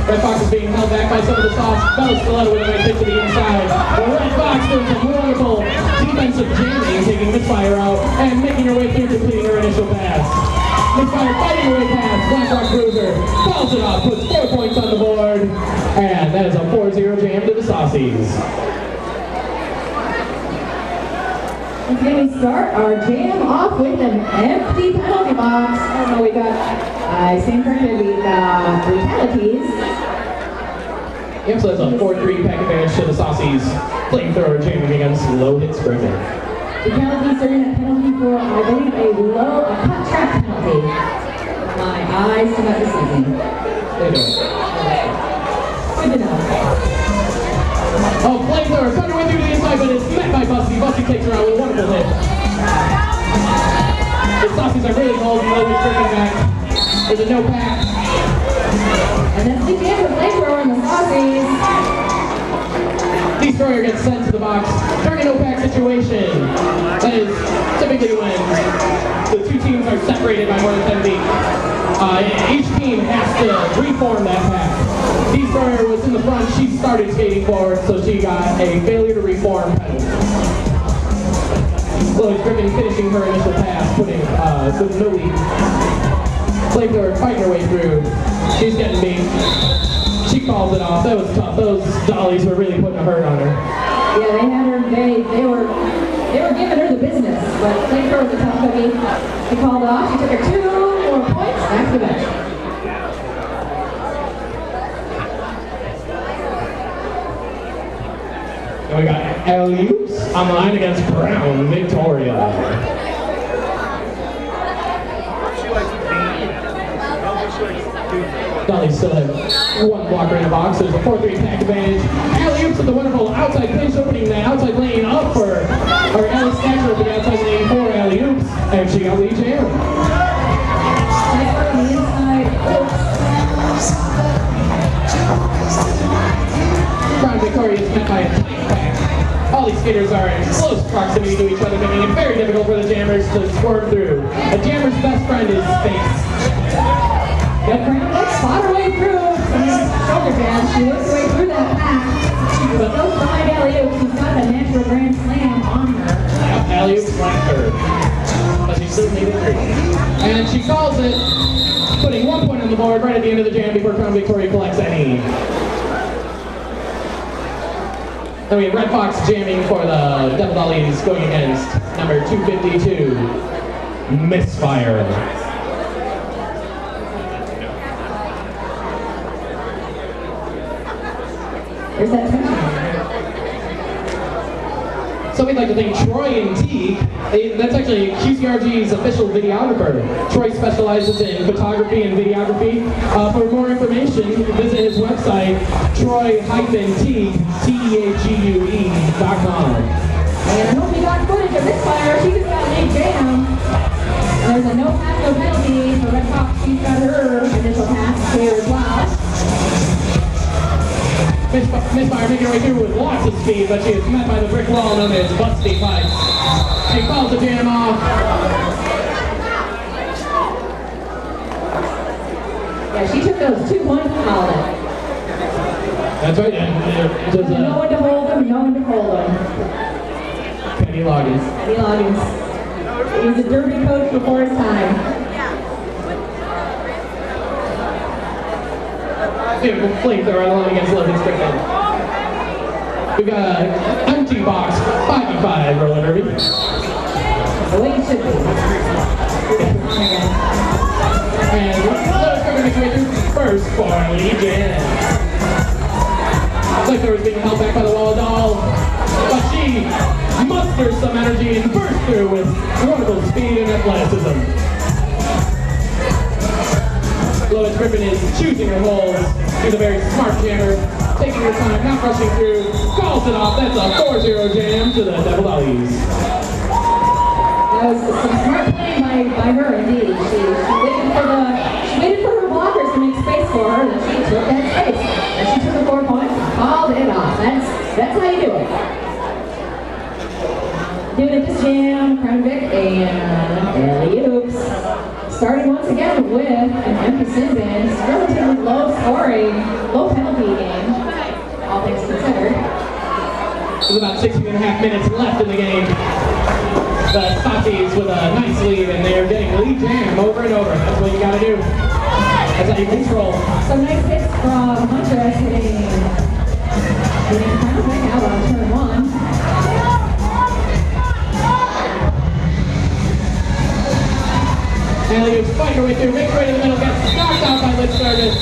Red Fox is being held back by some of the sauce. Fellas stiletto with a nice hit to the inside. But Red Fox doing some wonderful defensive jamming, taking Misfire out and making her way through, completing her initial pass. Misfire fighting her way past BlackRock Cruiser, fouls it off, puts 4 points on the board, and that is a 4-0 jam to the Saucies. And then we start our jam off with an empty penalty box. Oh no, we got, I stand corrected, we got brutalities. Yep, so that's a 4-3 pack advantage to the Saucies. Flamethrower jamming against low hit Griffin. Brutalities are in a penalty for, I believe, a cut track penalty. My eyes do not deceive me. They don't. Good to know. Oh, Flamethrower, thunder way through to the inside, but it's met by Busty. Busty takes her out with a wonderful hit. The Saucies are really holding low hit Griffin back. There's a no pack. And that's the jam with Flamethrower and the Saucies. Destroyer gets sent to the box. During a no-pack situation, that is typically when the 2 teams are separated by more than 10 feet. Each team has to reform that pack. Destroyer was in the front. She started skating forward, so she got a failure to reform penalty. Lois Griffin finishing her initial pass, putting with no lead. Flamethrower fighting her way through. She's getting beat. She calls it off. That was tough. Those Dollies were really putting a hurt on her. Yeah, they had her. They were giving her the business, but Flamethrower was a tough cookie. She called it off. She took her 2 more points. Back to the bench. And we got alley-oops on the line against Brown, Victoria. Dollies still have 1 blocker in the box. There's a 4-3 pack advantage. Alley-oops with the wonderful outside pinch, opening the outside lane up for, or Alice Thatcher opening the outside lane for alley-oops, and she got lead jam. Nice work on the inside. Brown Victoria is met by a tight pack. All these skaters are in close proximity to each other, making it very difficult for the jammers to swerve through. A jammer's best friend is space. But Brown fought her way through. Shoulder jab. She worked her way through that pack. But goes behind alley-oop. She's got a natural grand slam on her. Yep, alley-oop slapped her. But she still made it through. And she calls it, putting 1 point on the board right at the end of the jam before Crown Victoria collects any. Then we have Red Fox jamming for the Devil Dollies going against number 252, Misfire. There's that tension. So we'd like to thank Troy and Teague. That's actually QCRG's official videographer. Troy specializes in photography and videography. For more information, visit his website, troy-teague.com. And I hope you got footage of Misfire. She just got a big jam. And there's a no pass, no penalty for Red Fox. She's got her initial pass here as well. Misfire making her way through with lots of speed, but she is met by the brick wall known as Busty Pipes. She calls the jam off. Yeah, she took those 2 points and called it. That's right, and there's No one to hold them, no one to hold them. Penny Loggins. Penny Loggins. He's a derby coach before his time. Beautiful flamethrower on the line against Logan Strickland. We've got an empty box, 5-5 roller derby. The way it should be. And Logan Strickland makes her way through. first for Lee Jam. Flamethrower was being held back by the wall of Dolls, but she musters some energy and bursts through with wonderful speed and athleticism. Lois Griffin is choosing her holes. She's a very smart jammer, taking her time, not rushing through, calls it off. That's a 4-0 jam to the Devil Dollies. That was some smart playing by her, indeed. She waited for her blockers to make space for her, and she took that space. And she took the 4 points and called it off. That's how you do it. Doing it this jam, Crown Vic, and alley-oops. Starting once again with an empty sin bin. It's a relatively low scoring, low penalty game, all things considered. There's about 16.5 minutes left in the game. The Saucies with a nice lead, and they're getting lead jam over and over. That's what you gotta do. That's how you control. Some nice hits from Huntress hitting Crown Vic out on turn 1. Alley-oops fight her way through, makes her way to the middle, gets knocked out by lip service,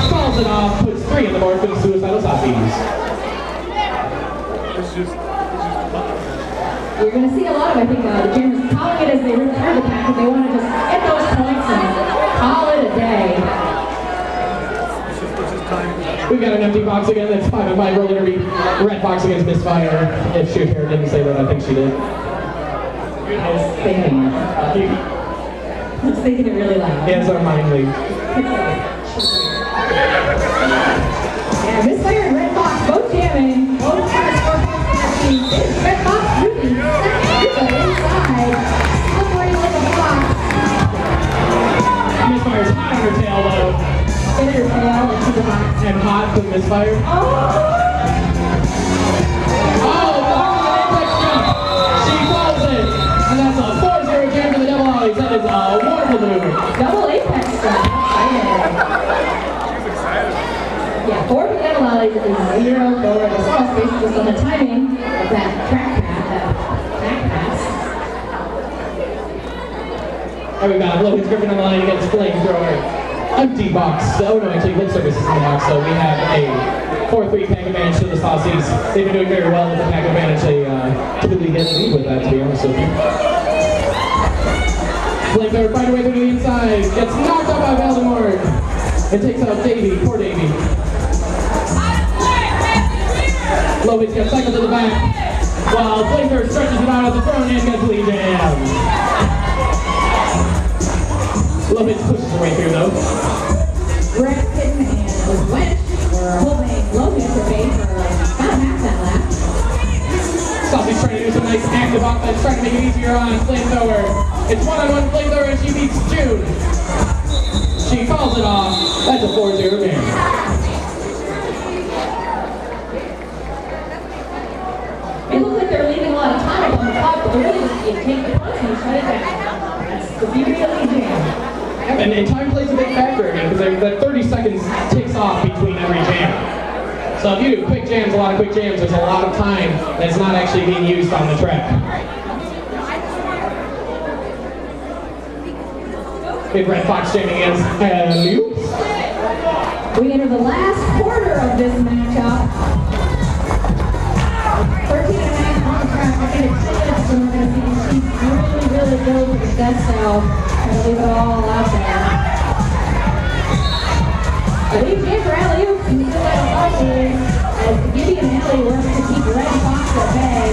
falls it off, puts 3 in the board for the Suicidal Saucies. You're going to see a lot of, I think, the jammers calling it as they rip through the pack, because they want to just get those points and call it a day. We've got an empty box again. That's 5 and 5 roll interview. Red box against Misfire. If Shoot Hair didn't say that, I think she did. I was thinking it. I was thinking it really loud. Yeah, it's our mind league. Yeah, Misfire and Red Fox both jamming. Both have a score points for their team. Red Fox moving inside. Separating like a fox. Misfire's hot on her tail, though. In her tail into the box. And hot with Misfire. Oh! Oh, the jump. She falls it. And that's a 4-0 jam for the Devil Dollies. That is a wonderful move. Double apex jump. Yeah, 4 for the Devil Dollies is 0 for the small space just on the timing of that track pass, that back pass. And we've got Logan's Griffin on the line against Flamethrower. Empty box. Oh no, actually lip service is in the box, so we have a 4-3 pack advantage to the Saucies. They've been doing very well with the pack advantage. They typically get a lead with that, to be honest with you. Flamethrower fight her way through to the inside. Gets knocked out by Valdemort. And takes out Davey. Poor Davey. Logan's gonna cycle to the back. While Flamethrower stretches it out at the front and gets lead jam. Logan's pushes her way through though. Braxton and Wench were holding Logan to base for about half that lap. Saucy's trying to do some nice active offense, trying to make it easier on Flamethrower. It's one-on-one Flamethrower and she beats June. She calls it off. That's a 4-0 game. It looks like they're leaving a lot of time on the clock, but they're really just you take the punch and you shut it down. That's the beauty of the jam. And time plays a big factor again, because that 30 seconds ticks off between every jam. So if you do quick jams, a lot of quick jams, there's a lot of time that's not actually being used on the track. Big Red Fox jamming against alley-oops. We enter the last quarter of this matchup. 13.5 on the track. We're going to kill it, and we're going to see she's really good with the death cell. Trying to leave it all out there. But he gave her alley-oops, and he still got a Saucies. As Gibby and Allie work to keep Red Fox at bay.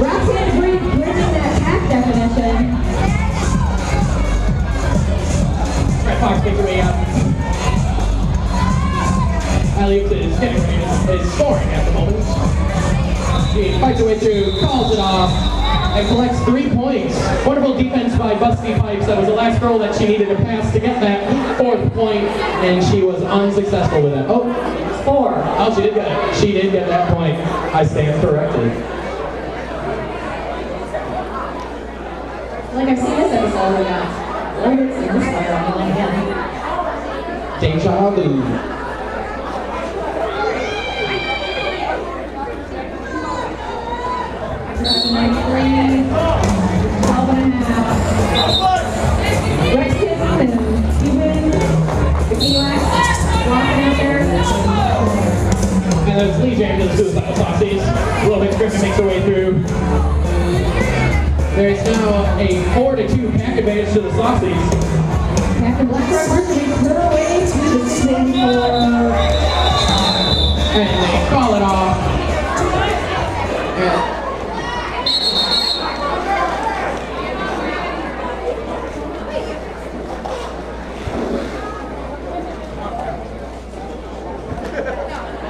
Roxanne Breed bridging that pack definition. Red Fox makes her way up. Alley-oops is getting ready, is scoring at the moment. She fights her way through, calls it off, and collects 3 points. Wonderful defense by Busty Pipes. That was the last girl that she needed to pass to get that 4th point, and she was unsuccessful with it. Oh, 4. Oh, she did get it. She did get that point. I stand corrected. Like I've seen this episode, we got Logan's and Misfire on the line again. Deja vu. Rexton and Steven, the QRG jam to the Suicidal Saucies. A little bit Griffin makes her way through. There is now a 4-2 pack advantage to the Saucies. Captain Blackrock Mercury put away to the spin for... And they call it off. Yeah.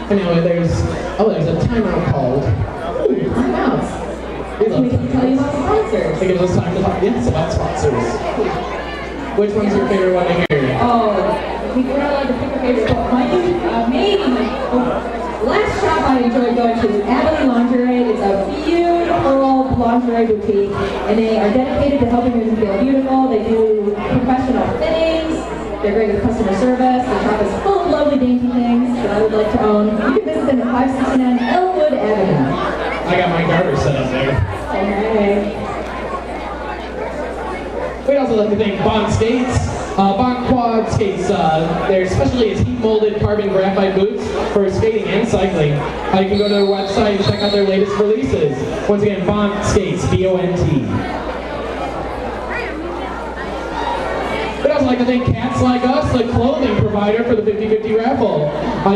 Anyway, there's a timeout called. Timeouts. We can tell you about sponsors. It gives us time to talk, yes, about sponsors. Which one's your favorite one to hear? Oh, we're not allowed to pick a favorite one. Maybe. Last shop I enjoyed going to is Abilene Lingerie. It's a beautiful lingerie boutique, and they are dedicated to helping women feel beautiful. They do professional fittings. They're great with customer service. The shop is full of lovely dainty things that I would like to own. You can visit them at 569 Elwood Avenue. I got my garter set up there. Okay. We'd also like to thank Bond Skates. Bond Quad Skates, they're specially heat molded carbon graphite boots for skating and cycling. You can go to their website and check out their latest releases. Once again, Bond Skates, B-O-N-T. We'd also like to thank Cats Like Us, the clothing provider for the 50/50 raffle.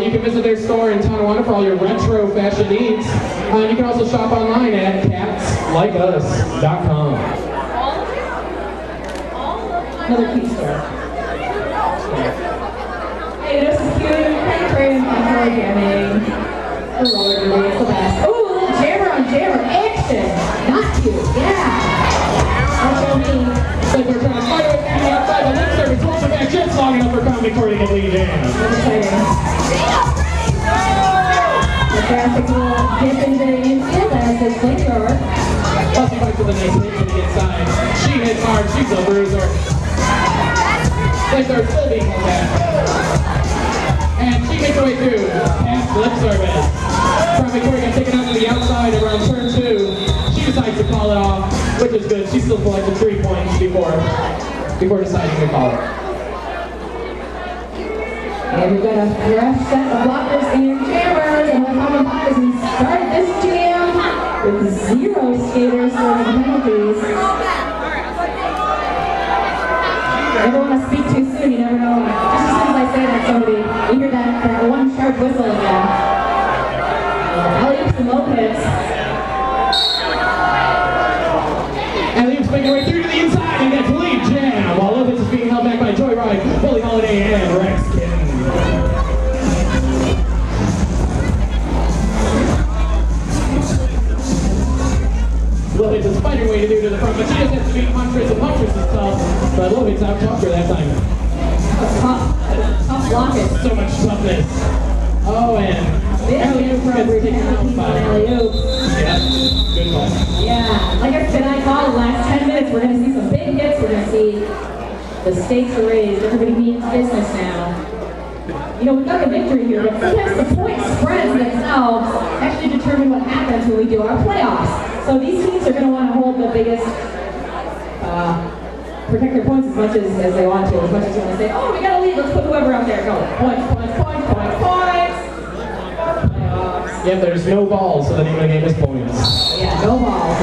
You can visit their store in Tonawanda for all your retro fashion needs. You can also shop online at catslikeus.com. Another cute store. Hey, this is cute. Cream, contour, jamming. The roller derby, it's the best. Ooh, a little jammer on jammer action. Not cute, yeah. Don't show me. It's like we're trying to fight away from the outside. The lip service holds it back just long enough for Crown Victoria to get lead in. That's exciting. The drastic little dip into the infield as the flamethrower. Plus he fights with a nice hit to the inside. She hits hard, she's a bruiser. Flamethrower still being held back. And she makes her way through. Past lip service. Crown Victoria gets taken out to the outside around turn 2. She decides to call it off, which is good. She still collected 3 points before deciding to call it. And we've got a fresh set of blockers and jammers, and we'll come back as we start this jam with 0 skaters serving penalties. Never want to speak too soon, you never know. Just as soon as I say that, somebody, you hear that one sharp whistle again. Alley-oops and low hits. Alley-oops making her way through to the inside and gets lead jam, while Lovitz is being held back by Joyride, Billie Holiday, and Rex Kim. Lovitz is fighting her way to do to the front, but she just has to beat Huntress, and Huntress is tough, but Lovitz out-talked her that time. Tough blocking. So much toughness. Oh, and alley-oop gets taken out by alley-oops. Yeah, good call. Yeah, like I said, I called the last 10 minutes. We're going to see some big hits. We're going to see the stakes are raised. Everybody means business now. You know, we've got the victory here, but sometimes the point spreads themselves actually determine what happens when we do our playoffs. So these teams are going to want to hold the biggest, protect their points as much as they want to. As much as you want to say, oh, we got a lead, let's put whoever out there. No, points. Playoffs. Yep, there's no balls, so the name of the game is points. Yeah, no balls.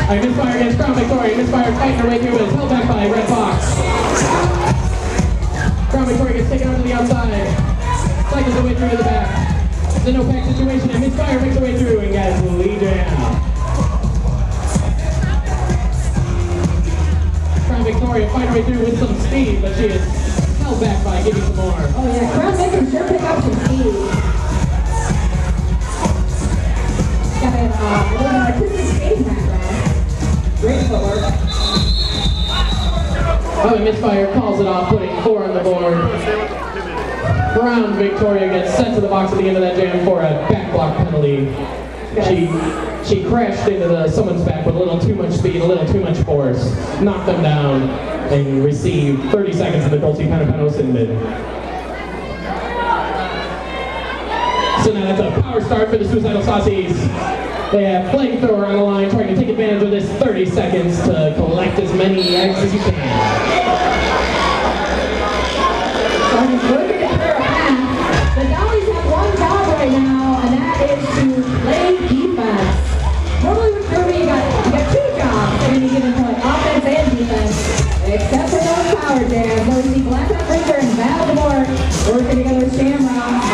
Alright, Misfire against Crown Victoria. Misfire fighting her way through, but is held back by Red Fox. Crown Victoria gets taken out to the outside. Cycles her way through to the back. It's a no-pack situation, and Misfire makes her way through and gets lead down. Crown Victoria fighting her way through with some speed, but she is held back by giving some more. Oh yeah, Crown Victoria sure pick up some speed. Got an artistic skating background. Great footwork. Oh, and Misfire calls it off, putting 4 on the board. Crown Victoria gets sent to the box at the end of that jam for a back block penalty. She crashed into someone's back with a little too much speed, a little too much force, knocked them down, and received 30 seconds of the Dolce Panapano sin bid. So now that's a power start for the Suicidal Saucies. They have Flamethrower on the line, trying to take advantage of this 30 seconds to collect as many eggs as you can. So I'm going to clear a path. The Dollies have one Working together with Shamrock.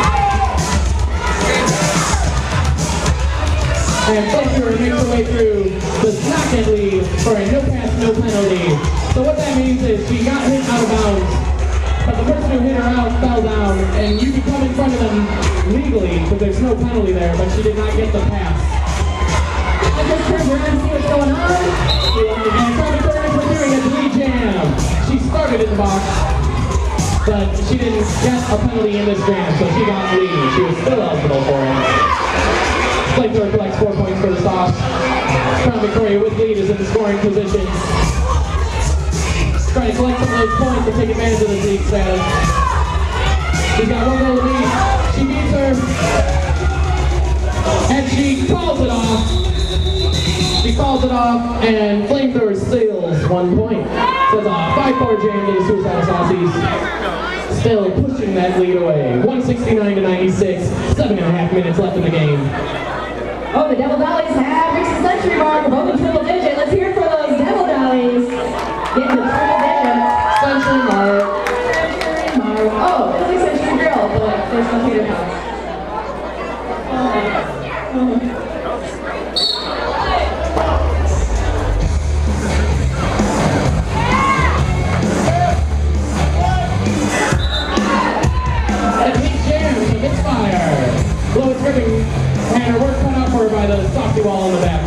And Flamethrower makes her way through the second lead for a no pass, no penalty. So what that means is she got hit out of bounds, but the person who hit her out fell down, and you can come in front of them legally because there's no penalty there, but she did not get the pass. I just turned around to see what's going on. And Flamethrower is doing a lead jam. She started in the box, but she didn't get a penalty in this jam, so she got the lead. She was still eligible for it. Flamethrower collects 4 points for the Sauce. Crown Victoria with lead is in the scoring position. Trying to collect some of those points to take advantage of this lead status. She's got one goal to lead. She beats her. And she calls it off. She calls it off, and Flamethrower steals 1 point. So it's a 5-4 jam to the Suicidal Saucies. Still pushing that lead away. 169-96. 7.5 minutes left in the game. Oh, the Devil Dollies have reached the century mark of over triple digit. Let's hear it for those Devil Dollies. Getting to triple digits. Century mark. Century mark. Oh, it's like Century Grill, but there's no Peter House. And he jams the misfire. Blow is ripping, and her work cut out for her by the softy wall in the back.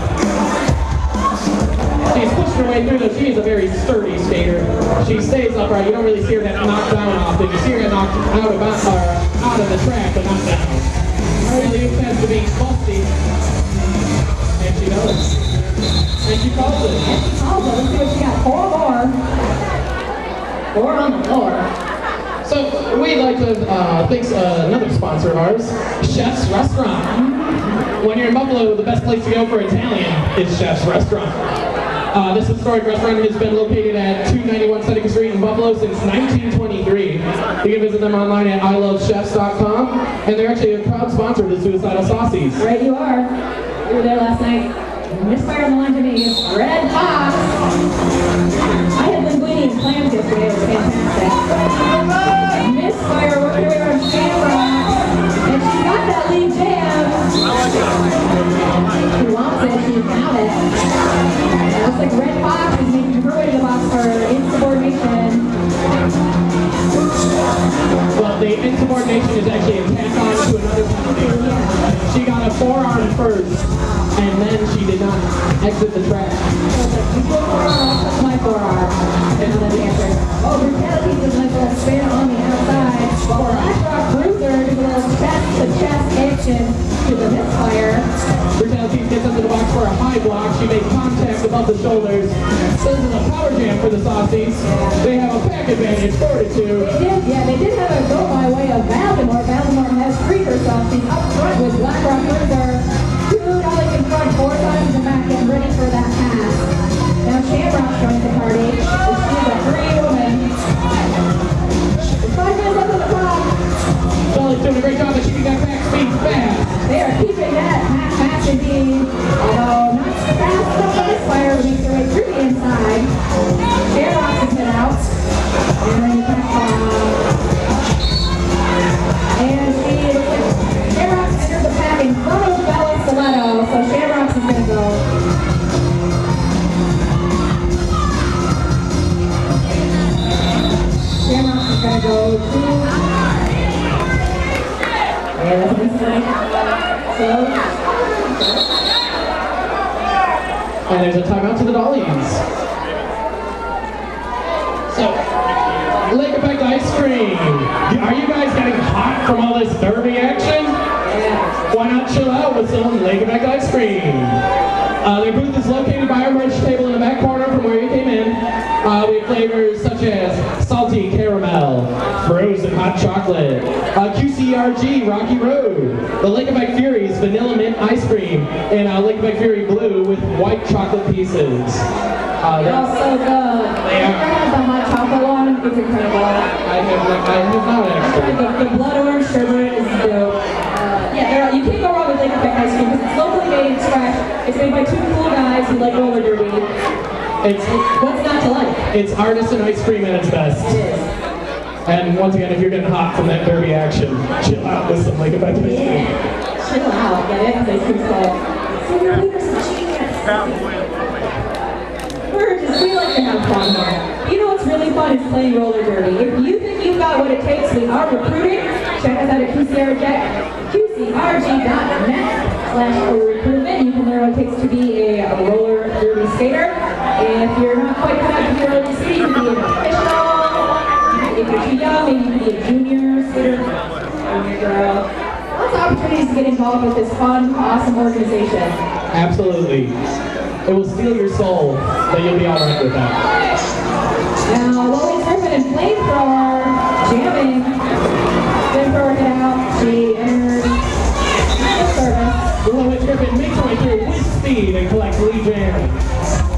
She's pushed her way through, though she is a very sturdy skater. She stays upright. You don't really see her get knocked down often. You see her get knocked out of the track, but not down. Really tends to be busty. And she does. And she calls it. Also, let's see what she got. 4 more. 4 on the floor. So we'd like to thank another sponsor of ours, Chef's Restaurant. When you're in Buffalo, the best place to go for Italian is Chef's Restaurant. This historic restaurant has been located at 291 Seneca Street in Buffalo since 1923. You can visit them online at ilovechefs.com, and they're actually a proud sponsor of the Suicidal Saucies. Right you are. We were there last night. Misfire on the line to me is Red Fox. I had linguine and clams yesterday. It was fantastic. Misfire working away on Shamrock. And she got that lead jam. She wants it. She found it. It looks like Red Fox is making her way to the box for insubordination. Well, the insubordination is actually a tack on to another penalty. She got a forearm first, and then she did not exit the track. My forearm. And then the answer. Oh, brutality does like a little spin on the outside. While Blackrock Bruiser does a little chest-to-chest action to the misfire. Brutality gets into the box for a high block. She makes contact above the shoulders. So this is a power jam for the Saucies. They have a back advantage, 4-2. They did have a go by way of Valdemar. Valdemar has freed herself. She's up front with Blackrock Bruiser. 2 Dollies in front, 4 times in the back, and ready for that pass. Now Shamrock joins the party. She's a 3-woman. There's 5 minutes left on the clock. Dolly's doing a great job of keeping that back speed fast. They are keeping that fast indeed. Although not fast enough for this fire to make their way through the inside. Shamrock is hit out. And then you back and she looks like Shamrock entered the pack in front of Bella Stiletto. So Shamrock is going to go. Shamrock is going to go to. Yeah, that's this way. So. And there's a timeout to the Dollies. So, Lake Effect Ice Cream. Are you guys getting hot from all this derby action? Yeah. Why not chill out with some Lake Effect Ice Cream? Their booth is located by our merch table in the back corner from where you came in. We have flavors such as salty caramel, frozen hot chocolate, QCRG Rocky Road, the Lake Effect Fury's vanilla mint ice cream, and Lake Effect Fury Blue with white chocolate pieces. They're all so good. They are. Have you ever had the hot chocolate one? It's incredible. I have not actually. The blood orange sherbet is dope. You can't go wrong with Lake Effect ice cream because it's locally made and fresh. It's made by 2 cool guys who like roller derby. It's What's not to like? artisan ice cream at its best. It is. And once again, if you're getting hot from that derby action, chill out with some like about to Yeah. Chill out, get it? They keep saying, so your leader's a genius. We like to have fun here. You know what's really fun is playing roller derby. If you think you've got what it takes, we are recruiting. Check us out at QCRG.net/recruitment. You can learn what it takes to be a roller derby skater. If you're not quite cut out to be a roller skater, you can be an official. If you're too young, maybe you can be a junior skater, junior girl. Lots of opportunities to get involved with this fun, awesome organization. Absolutely. It will steal your soul, but you'll be all right with that. Now, Lily Griffin and Flamethrower jamming. Flamethrower get out. She enters the service. Lily Griffin makes her way through with speed and collects lead jam.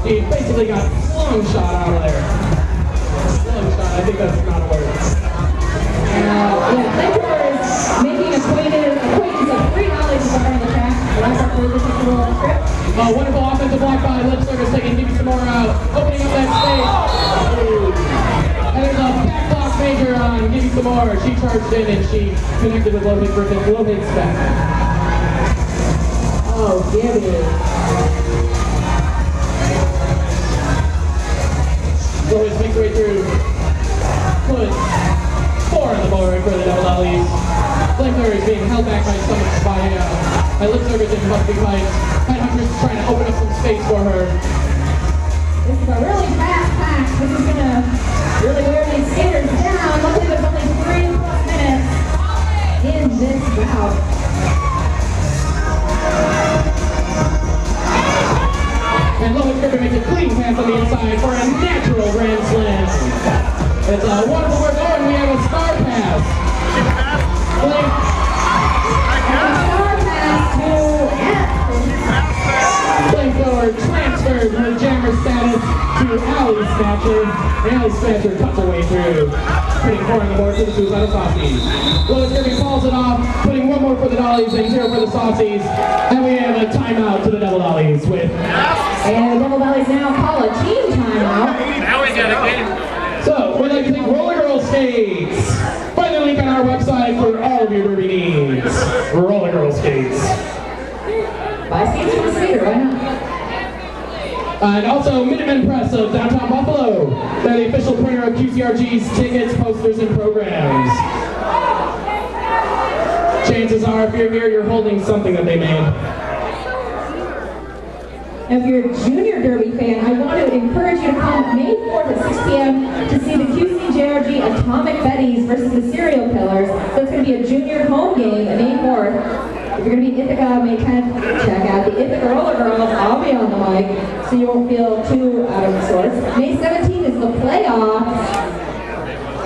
She basically got slung shot out of there. Slung shot, I think that's not a word. Now, Flamethrower is making acquaintance of 3 Dollies in front of the track. That's our further to the roll trip. Wonderful offensive block by lip service, taking give you some more out, opening up that space. And there's a back block major on give you some more. She charged in and she connected with Logan Griffin. Logan's back. Oh, Gibby. Logan's makes her way through. Put 4 on the board for the double Dollies. Flamethrower is being held back by lip service and busting fights. Huntress is trying to open up some space for her. This is a really fast pack. This is going to really wear these skaters down. Luckily, there's only 3+ minutes in this bout. And Lois Griffin makes a clean pass on the inside for a natural grand slam. It's a wonderful work. Oh, and we have a star pass. Flamethrower transferred her jammer status to Alley Snatcher. Alley Snatcher cuts her way through, putting 4 on the board for the Suicidal Saucies. Lois Griffin calls it off, putting 1 more for the Dollies and 0 for the Saucies. And we have a timeout to the Double Dollies with... And the Double Dollies now call a team timeout. Now we got a game. So, we'd like to thank Roller Girl Skates. Find the link on our website for all of your derby needs. Roller Girl Skates. Buy skates for the skater, why not? And also Minutemen Press of downtown Buffalo. They're the official printer of QCRG's tickets, posters, and programs. Chances are, if you're here, you're holding something that they made. If you're a junior derby fan, I want to encourage you to come May 4th at 6 p.m. to see the QCRG Atomic Betties versus the Serial Killers. So it's going to be a junior home game at May 4th. If you're going to be in Ithaca May 10th, check out the Ithaca Roller Girls. I'll be on the mic, so you won't feel too out of sorts. May 17th is the playoffs.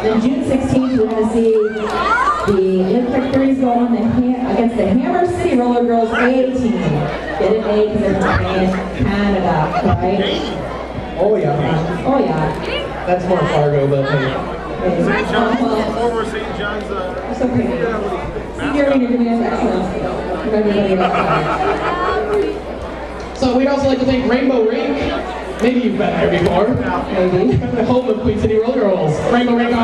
Then June 16th, we're going to see the Olympic Threes go on against the Hammer City Roller Girls A team. Get it, A, because they're playing Canada, right? Oh yeah. Oh yeah. That's more Fargo, but hey. St. John's, over St. John's. It's okay. Senior Arena demands excellence from everybody in that So we'd also like to thank Rainbow Rink. Maybe you've been there before. Maybe. The home of Queen City Roller Girls. Rainbow Rink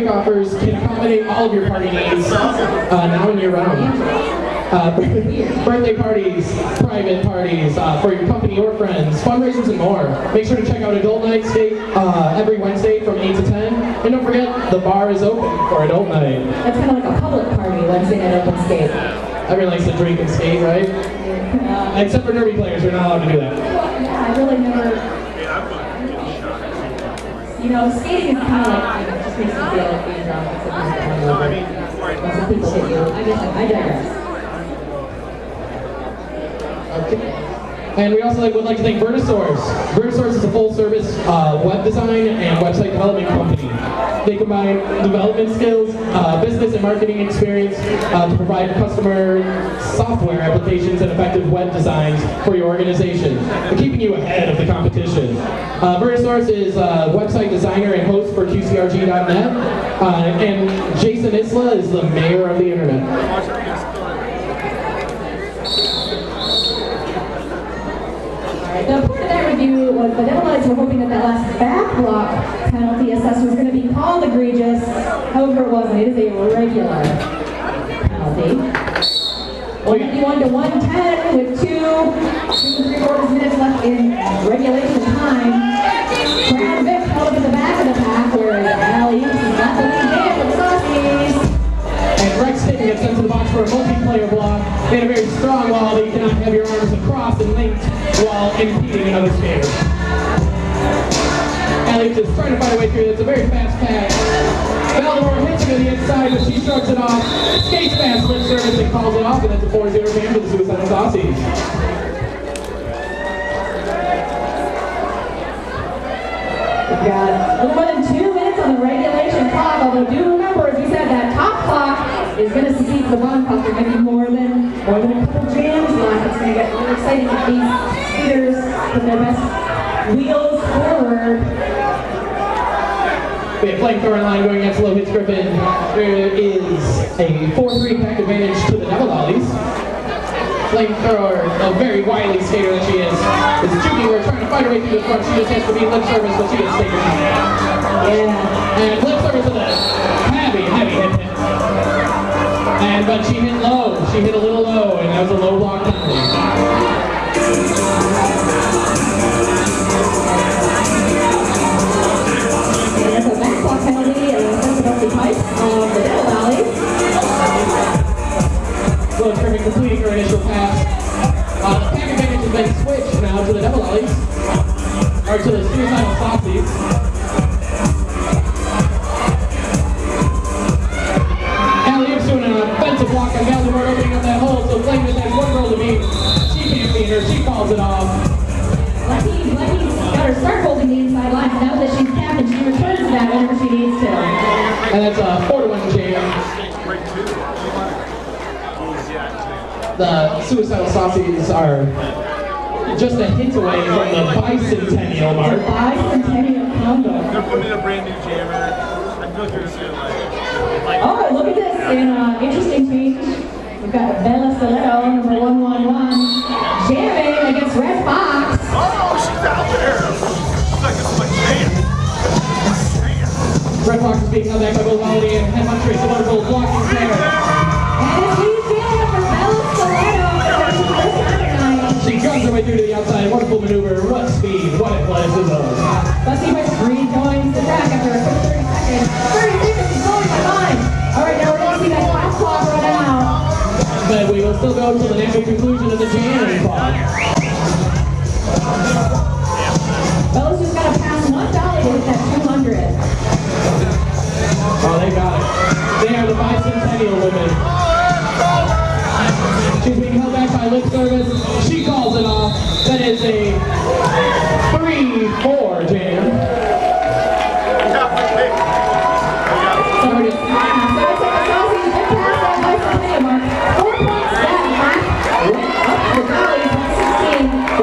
offers can accommodate all of your party needs now and year round. Birthday parties, private parties, for your company or friends, fundraisers and more. Make sure to check out Adult Night Skate every Wednesday from 8 to 10. And don't forget, the bar is open for Adult Night. That's kind of like a public party Wednesday night open skate. Everyone likes to drink and skate, right? Except for derby players, we're not allowed to do that. Yeah, I really never... You know, skating is kind of like, just makes you feel like being drunk. Some people hit you. I digress. Okay. And we also would like to thank Vertisource. Vertisource is a full-service web design and website development company. They combine development skills, business and marketing experience to provide customer software applications and effective web designs for your organization, keeping you ahead of the competition. Vertisource is a website designer and host for QCRG.net, and Jason Isla is the mayor of the internet. The point of that review was the Dollies were hoping that that last back block penalty assessed was going to be called egregious. However, it wasn't. It is a regular penalty. 151 to 110 with 2 3/4 minutes left in regulation time. Brad Vick held up at the back of the pack, whereas Allie is not the lead man for the Saucies. And Rex Stinton gets sent to the box for a multiplayer block. They had a very strong wall that you cannot have your arms across and linked while impeding another skater. Elliott is trying to find a way through. It's a very fast pass. Baltimore hits him to the inside, but she shrugs it off. Skates fast, lip service, and calls it off, and that's a 4-0 game for the Suicidal Saucies. We've got a little more than 2 minutes on the regulation clock, although do remember, as we said, that top clock is going to succeed the bottom clock. There may be more than a couple jams left. It's going to get really exciting if these skaters put their best wheels forward. We have flamethrower line going against Low Hits Griffin. There is a 4-3 pack advantage to the Dollies. Flamethrower, a very wily skater that she is juking her, trying to fight her way through the front. She just has to be lip service, but she gets taken. Yeah. And lip service with a heavy hit. But she hit low. She hit a little low, and that was a low block penalty. There's a back block penalty and a sensibility pipe of the Dollies. So Griffin completing her initial pass. The pack advantage has been switched now to the Dollies, or to the Suicidal Saucies. Alley-oop's doing an offensive block on Baltimore, opening up that hole, so Flame just has one girl to beat. She can't beat her, she calls it off. Lucky's got her start holding the inside line. Now that she's capped, and she returns that whenever she needs to. And that's a 4-1 jam. The Suicidal Saucies are just a hint away from the bicentennial mark. The bicentennial combo. They're putting in a brand new jammer. I feel like you're just gonna like Oh, look at this. In interesting change. We've got Bella Stiletto, number 111, jamming against Red Fox. oh, she's out there. It's like man. Red Fox is being held back by both Holiday and Head Huntress, a wonderful blocking there. And it's huge jamming for Bella Stiletto for her first time tonight. She guns her way through to the outside. Wonderful maneuver. What speed. What athleticism. Bussy Wicks rejoins the track after a quick 30 seconds. 30 seconds is blowing my mind. All right, now we're going to see that top clock run out. But we will still go to the natural conclusion of the jam clock. Bella's just got to pass one dolly to hit that 200. Oh, they got it. They are the bicentennial women. She's being held back by lip service. She calls it off. That is a 3-4 jam.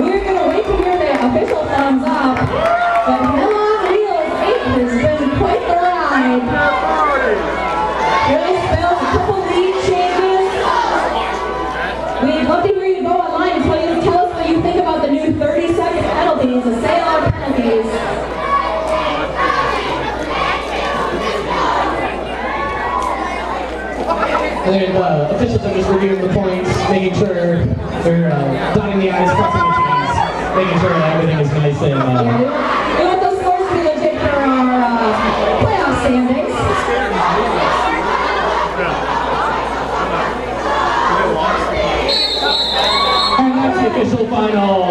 We're going to wait to hear the official thumbs up, but Hell on Wheels 8 has been quite the ride. Really spells a couple lead changes. We'd love to hear you go online and tell us what you think about the new 30-second penalties, the sail-out penalties. And then officials are just reviewing the points, making sure they're dotting the I's, crossing the T's, making sure that everything is nice and... We want those scores to be legit for our playoff standings. And that's the official final